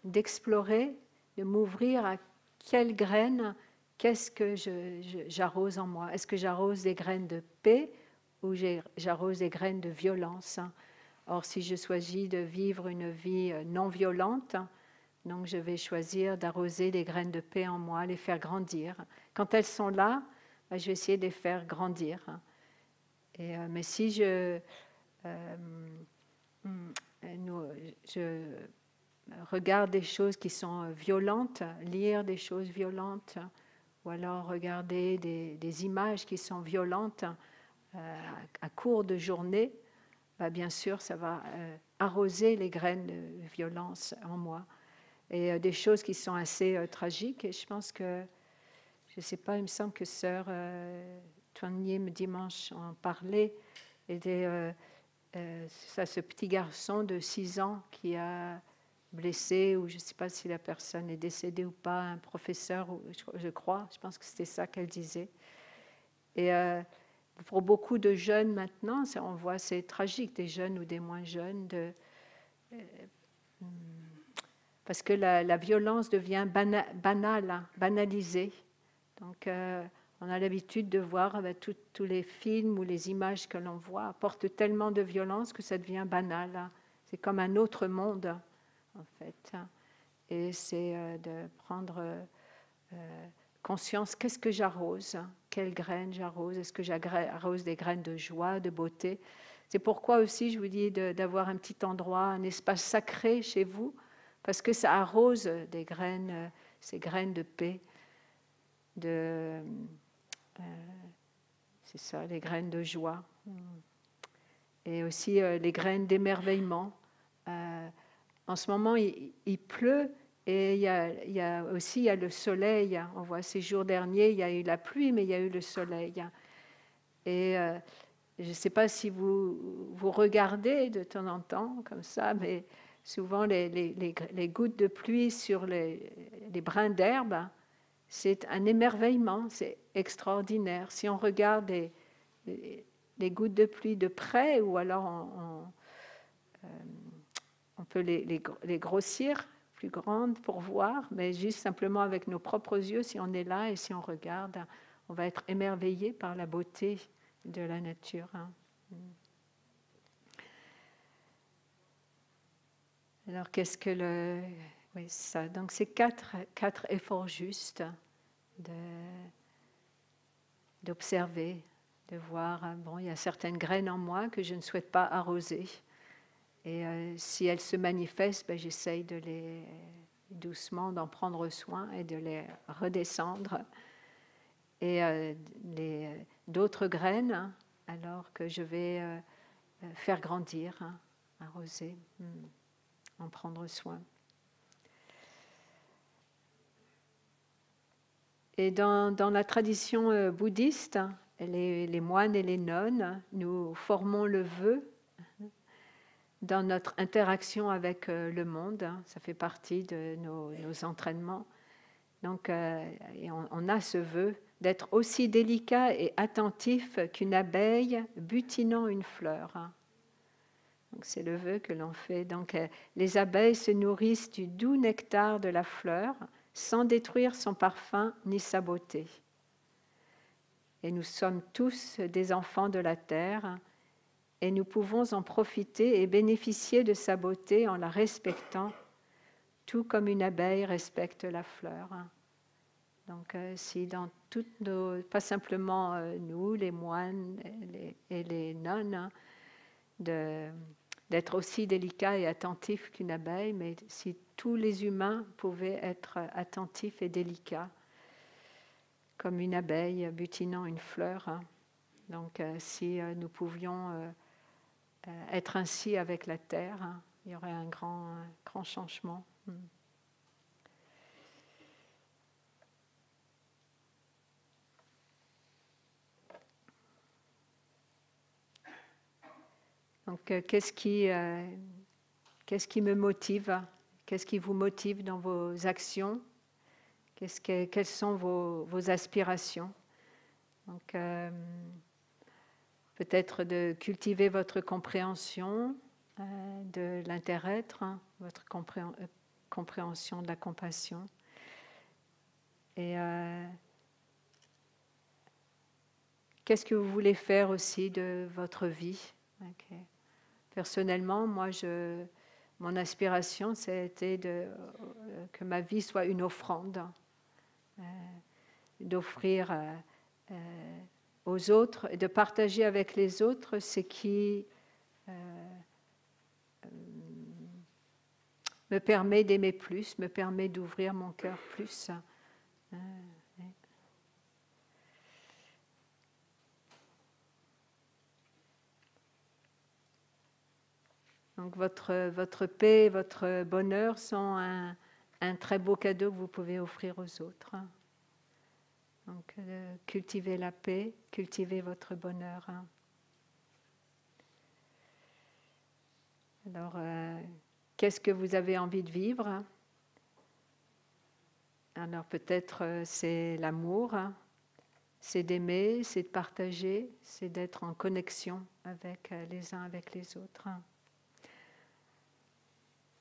de m'ouvrir à quelles graines. Qu'est-ce que j'arrose en moi? Est-ce que j'arrose des graines de paix ou j'arrose des graines de violence? Or, si je choisis de vivre une vie non violente, donc je vais choisir d'arroser des graines de paix en moi, les faire grandir. Quand elles sont là, je vais essayer de les faire grandir. Mais si je regarde des choses qui sont violentes, lire des choses violentes, ou alors regarder des images qui sont violentes à court de journée, bien sûr, ça va arroser les graines de violence en moi. Et des choses qui sont assez tragiques. Et je pense que, je ne sais pas, il me semble que sœur Tuan Yin dimanche en parlait. Et ce petit garçon de 6 ans qui a blessé, ou je ne sais pas si la personne est décédée ou pas, un professeur, je crois, je pense que c'était ça qu'elle disait. Et pour beaucoup de jeunes maintenant, on voit, c'est tragique, des jeunes ou des moins jeunes, parce que la violence devient banale, banalisée. Donc, on a l'habitude de voir tous les films ou les images que l'on voit apportent tellement de violence que ça devient banal. C'est comme un autre monde, en fait. Et c'est de prendre conscience, qu'est-ce que j'arrose? Quelles graines j'arrose? Est-ce que j'arrose des graines de joie, de beauté? C'est pourquoi aussi je vous dis d'avoir un petit endroit, un espace sacré chez vous, parce que ça arrose des graines, ces graines de paix, c'est ça, les graines de joie. Et aussi les graines d'émerveillement. En ce moment, il pleut et il y a aussi le soleil. On voit ces jours derniers, il y a eu la pluie, mais il y a eu le soleil. Et je ne sais pas si vous regardez de temps en temps comme ça, mais souvent les gouttes de pluie sur les brins d'herbe, c'est un émerveillement, c'est extraordinaire. Si on regarde les gouttes de pluie de près, ou alors on peut les grossir, plus grandes pour voir, mais juste simplement avec nos propres yeux, si on est là et si on regarde, on va être émerveillé par la beauté de la nature. Alors, qu'est-ce que oui, ça. Donc, c'est quatre efforts justes d'observer, de voir, bon, il y a certaines graines en moi que je ne souhaite pas arroser. Et si elles se manifestent, ben, j'essaye de doucement d'en prendre soin et de les redescendre. Et d'autres graines, alors que je vais faire grandir, arroser, en prendre soin. Et dans la tradition bouddhiste, les moines et les nonnes, nous formons le vœu dans notre interaction avec le monde. Ça fait partie de nos entraînements. Donc, on a ce vœu d'être aussi délicat et attentif qu'une abeille butinant une fleur. Donc, c'est le vœu que l'on fait. Donc, les abeilles se nourrissent du doux nectar de la fleur sans détruire son parfum ni sa beauté. Et nous sommes tous des enfants de la terre et nous pouvons en profiter et bénéficier de sa beauté en la respectant, tout comme une abeille respecte la fleur. Donc, si dans toutes pas simplement nous, les moines et les nonnes, d'être aussi délicats et attentifs qu'une abeille, mais si tous les humains pouvaient être attentifs et délicats, comme une abeille butinant une fleur. Donc, si nous pouvions être ainsi avec la terre, il y aurait un grand changement. Donc, qu'est-ce qui me motive? Qu'est-ce qui vous motive dans vos actions? Quelles sont vos aspirations? Donc, peut-être de cultiver votre compréhension de l'inter-être, votre compréhension de la compassion. Et qu'est-ce que vous voulez faire aussi de votre vie? Okay. Personnellement, moi, mon aspiration, c'était que ma vie soit une offrande, d'offrir aux autres et de partager avec les autres ce qui me permet d'aimer plus, me permet d'ouvrir mon cœur plus. Donc votre paix, votre bonheur sont un très beau cadeau que vous pouvez offrir aux autres. Donc cultivez la paix, cultivez votre bonheur. Alors, qu'est-ce que vous avez envie de vivre? Alors peut-être c'est l'amour, c'est d'aimer, c'est de partager, c'est d'être en connexion avec les uns avec les autres.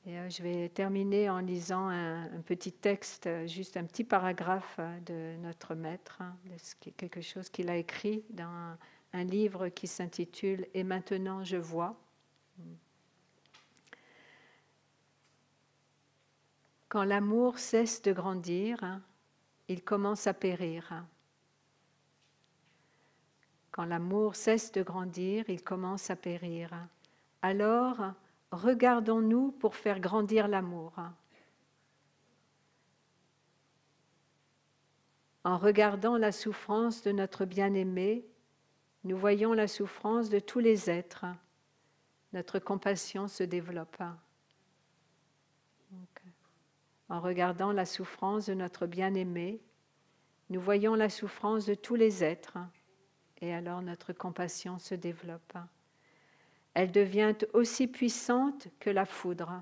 Et je vais terminer en lisant un petit texte, juste un petit paragraphe de notre maître, de quelque chose qu'il a écrit dans un livre qui s'intitule « Et maintenant je vois ». Quand l'amour cesse de grandir, il commence à périr. Quand l'amour cesse de grandir, il commence à périr. Alors, regardons-nous pour faire grandir l'amour. En regardant la souffrance de notre bien-aimé, nous voyons la souffrance de tous les êtres. Notre compassion se développe. Donc, en regardant la souffrance de notre bien-aimé, nous voyons la souffrance de tous les êtres. Et alors notre compassion se développe. Elle devient aussi puissante que la foudre.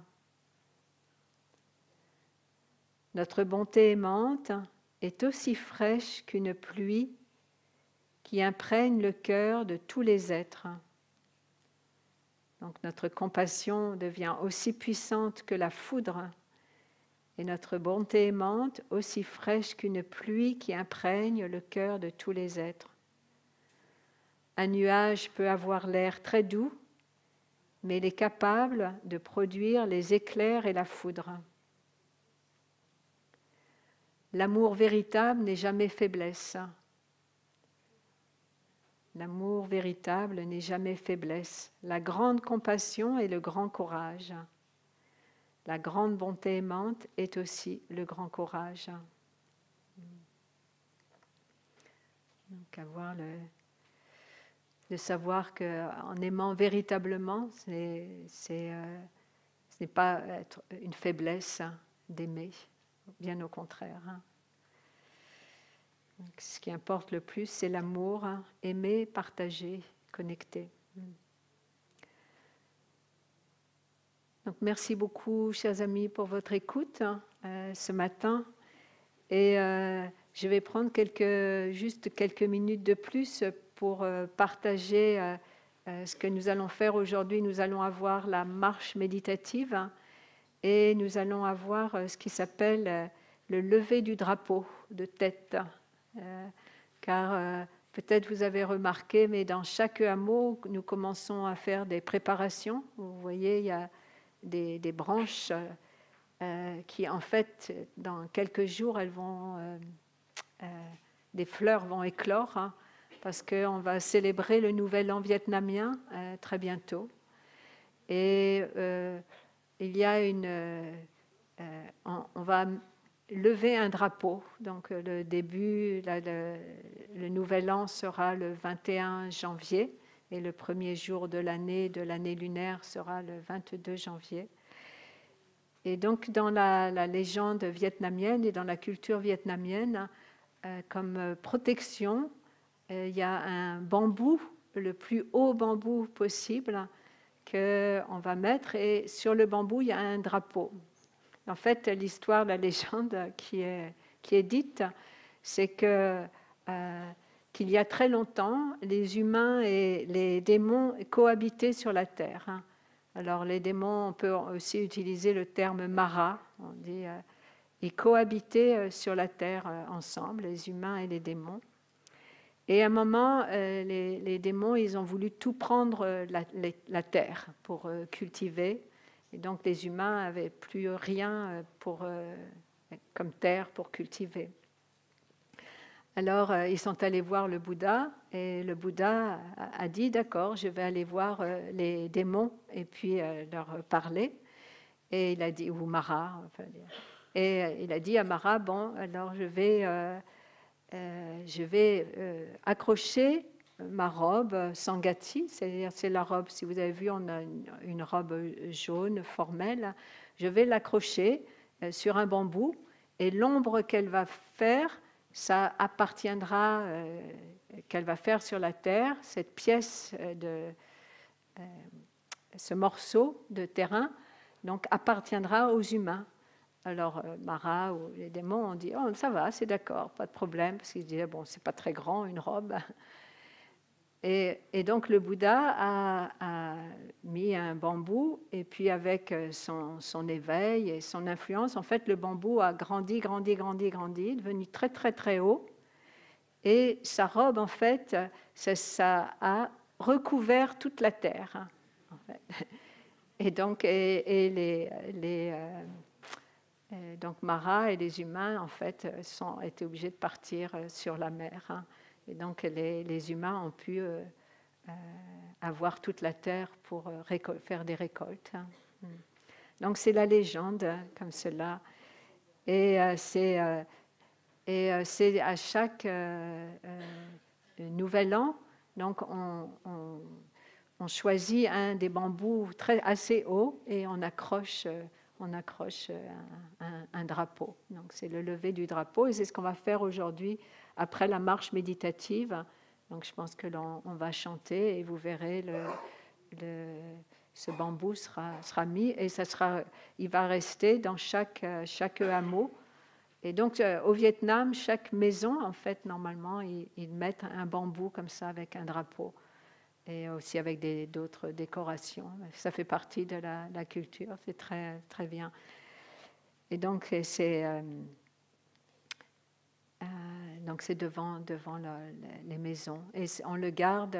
Notre bonté aimante est aussi fraîche qu'une pluie qui imprègne le cœur de tous les êtres. Donc notre compassion devient aussi puissante que la foudre et notre bonté aimante aussi fraîche qu'une pluie qui imprègne le cœur de tous les êtres. Un nuage peut avoir l'air très doux, mais il est capable de produire les éclairs et la foudre. L'amour véritable n'est jamais faiblesse. L'amour véritable n'est jamais faiblesse. La grande compassion est le grand courage. La grande bonté aimante est aussi le grand courage. Donc avoir de savoir qu'en aimant véritablement, ce n'est pas être une faiblesse d'aimer, bien au contraire. Donc, ce qui importe le plus, c'est l'amour, aimer, partager, connecter. Donc, merci beaucoup, chers amis, pour votre écoute ce matin. Et je vais prendre juste quelques minutes de plus pour partager ce que nous allons faire aujourd'hui. Nous allons avoir la marche méditative et nous allons avoir ce qui s'appelle le lever du drapeau de tête. Car peut-être vous avez remarqué, mais dans chaque hameau, nous commençons à faire des préparations. Vous voyez, il y a des branches qui, en fait, dans quelques jours, des fleurs vont éclore, parce qu'on va célébrer le Nouvel An vietnamien très bientôt. Et il y a on va lever un drapeau. Donc le début, le Nouvel An sera le 21 janvier et le premier jour de l'année lunaire sera le 22 janvier. Et donc dans la légende vietnamienne et dans la culture vietnamienne, comme protection, il y a un bambou, le plus haut bambou possible, qu'on va mettre, et sur le bambou, il y a un drapeau. En fait, l'histoire de la légende qui est dite, c'est qu'il y a très longtemps, les humains et les démons cohabitaient sur la Terre. Alors, les démons, on peut aussi utiliser le terme Mara, on dit, ils cohabitaient sur la Terre ensemble, les humains et les démons. Et à un moment, les démons, ils ont voulu tout prendre la terre pour cultiver. Et donc, les humains n'avaient plus rien comme terre pour cultiver. Alors, ils sont allés voir le Bouddha, et le Bouddha a dit, d'accord, je vais aller voir les démons et puis leur parler. Et il a dit, ou Mara, enfin, et il a dit à Mara, bon, alors je vais accrocher ma robe Sangati, c'est-à-dire c'est la robe, si vous avez vu, on a une robe jaune formelle. Je vais l'accrocher sur un bambou et l'ombre qu'elle va faire, ça appartiendra, qu'elle va faire sur la terre, cette pièce, ce morceau de terrain, donc appartiendra aux humains. Alors Mara ou les démons ont dit oh ça va, c'est d'accord, pas de problème, parce qu'ils disaient bon c'est pas très grand une robe. Et donc le Bouddha a mis un bambou et puis avec son éveil et son influence, en fait le bambou a grandi, devenu très très très haut. Et sa robe en fait, ça a recouvert toute la terre. En fait. Et donc donc Mara et les humains en fait étaient obligés de partir sur la mer. Et donc les humains ont pu avoir toute la terre pour faire des récoltes. Donc c'est la légende comme cela. Et c'est à chaque nouvel an, donc on choisit un des bambous assez haut et on accroche un drapeau. Donc c'est le lever du drapeau et c'est ce qu'on va faire aujourd'hui après la marche méditative. Donc je pense que l'on va chanter et vous verrez ce bambou sera mis et il va rester dans chaque hameau. Et donc au Vietnam, chaque maison, en fait, normalement, ils mettent un bambou comme ça avec un drapeau et aussi avec d'autres décorations. Ça fait partie de la culture, c'est très, très bien. Et donc c'est devant les maisons. Et on le garde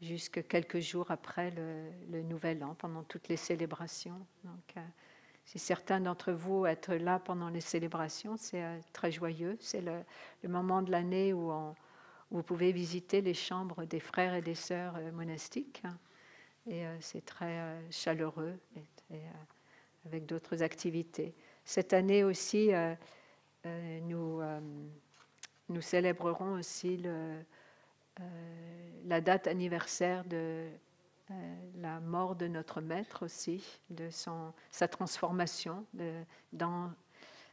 jusqu'à quelques jours après le Nouvel An, pendant toutes les célébrations. Donc, si certains d'entre vous êtes là pendant les célébrations, c'est très joyeux. C'est le moment de l'année où vous pouvez visiter les chambres des frères et des sœurs monastiques. Et c'est très chaleureux et avec d'autres activités. Cette année aussi, nous célébrerons aussi la date anniversaire de la mort de notre maître aussi, de sa transformation.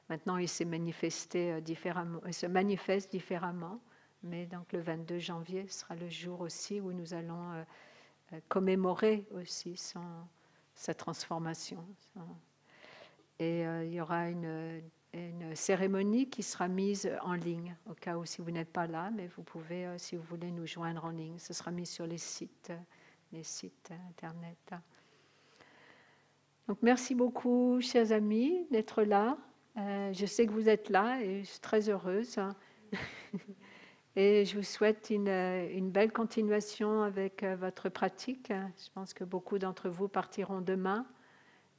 Maintenant, il s'est manifesté différemment, il se manifeste différemment, mais donc le 22 janvier sera le jour aussi où nous allons commémorer aussi sa transformation. Et il y aura une cérémonie qui sera mise en ligne, au cas où si vous n'êtes pas là, mais vous pouvez, si vous voulez, nous joindre en ligne. Ce sera mis sur les sites Internet. Donc, merci beaucoup, chers amis, d'être là. Je sais que vous êtes là et je suis très heureuse. Et je vous souhaite une belle continuation avec votre pratique. Je pense que beaucoup d'entre vous partiront demain.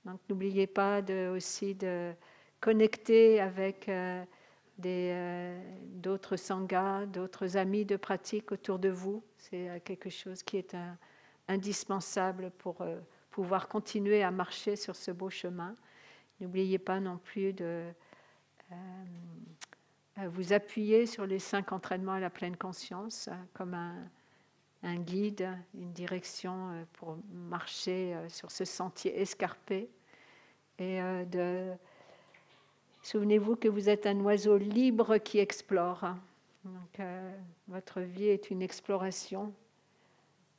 Donc, n'oubliez pas aussi de connecter avec d'autres sanghas, d'autres amis de pratique autour de vous. C'est quelque chose qui est indispensable pour pouvoir continuer à marcher sur ce beau chemin. N'oubliez pas non plus de vous appuyer sur les 5 entraînements à la pleine conscience comme un guide, une direction pour marcher sur ce sentier escarpé. Et souvenez-vous que vous êtes un oiseau libre qui explore. Donc, votre vie est une exploration.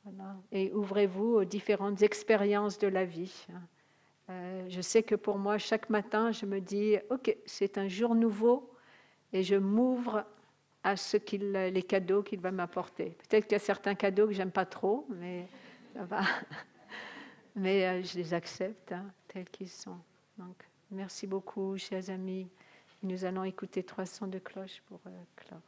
Voilà. Et ouvrez-vous aux différentes expériences de la vie. Je sais que pour moi, chaque matin, je me dis « Ok, c'est un jour nouveau et je m'ouvre à les cadeaux qu'il va m'apporter. » Peut-être qu'il y a certains cadeaux que je n'aime pas trop, mais ça va. Mais je les accepte tels qu'ils sont. Donc, merci beaucoup, chers amis. Nous allons écouter 3 sons de cloche pour clore.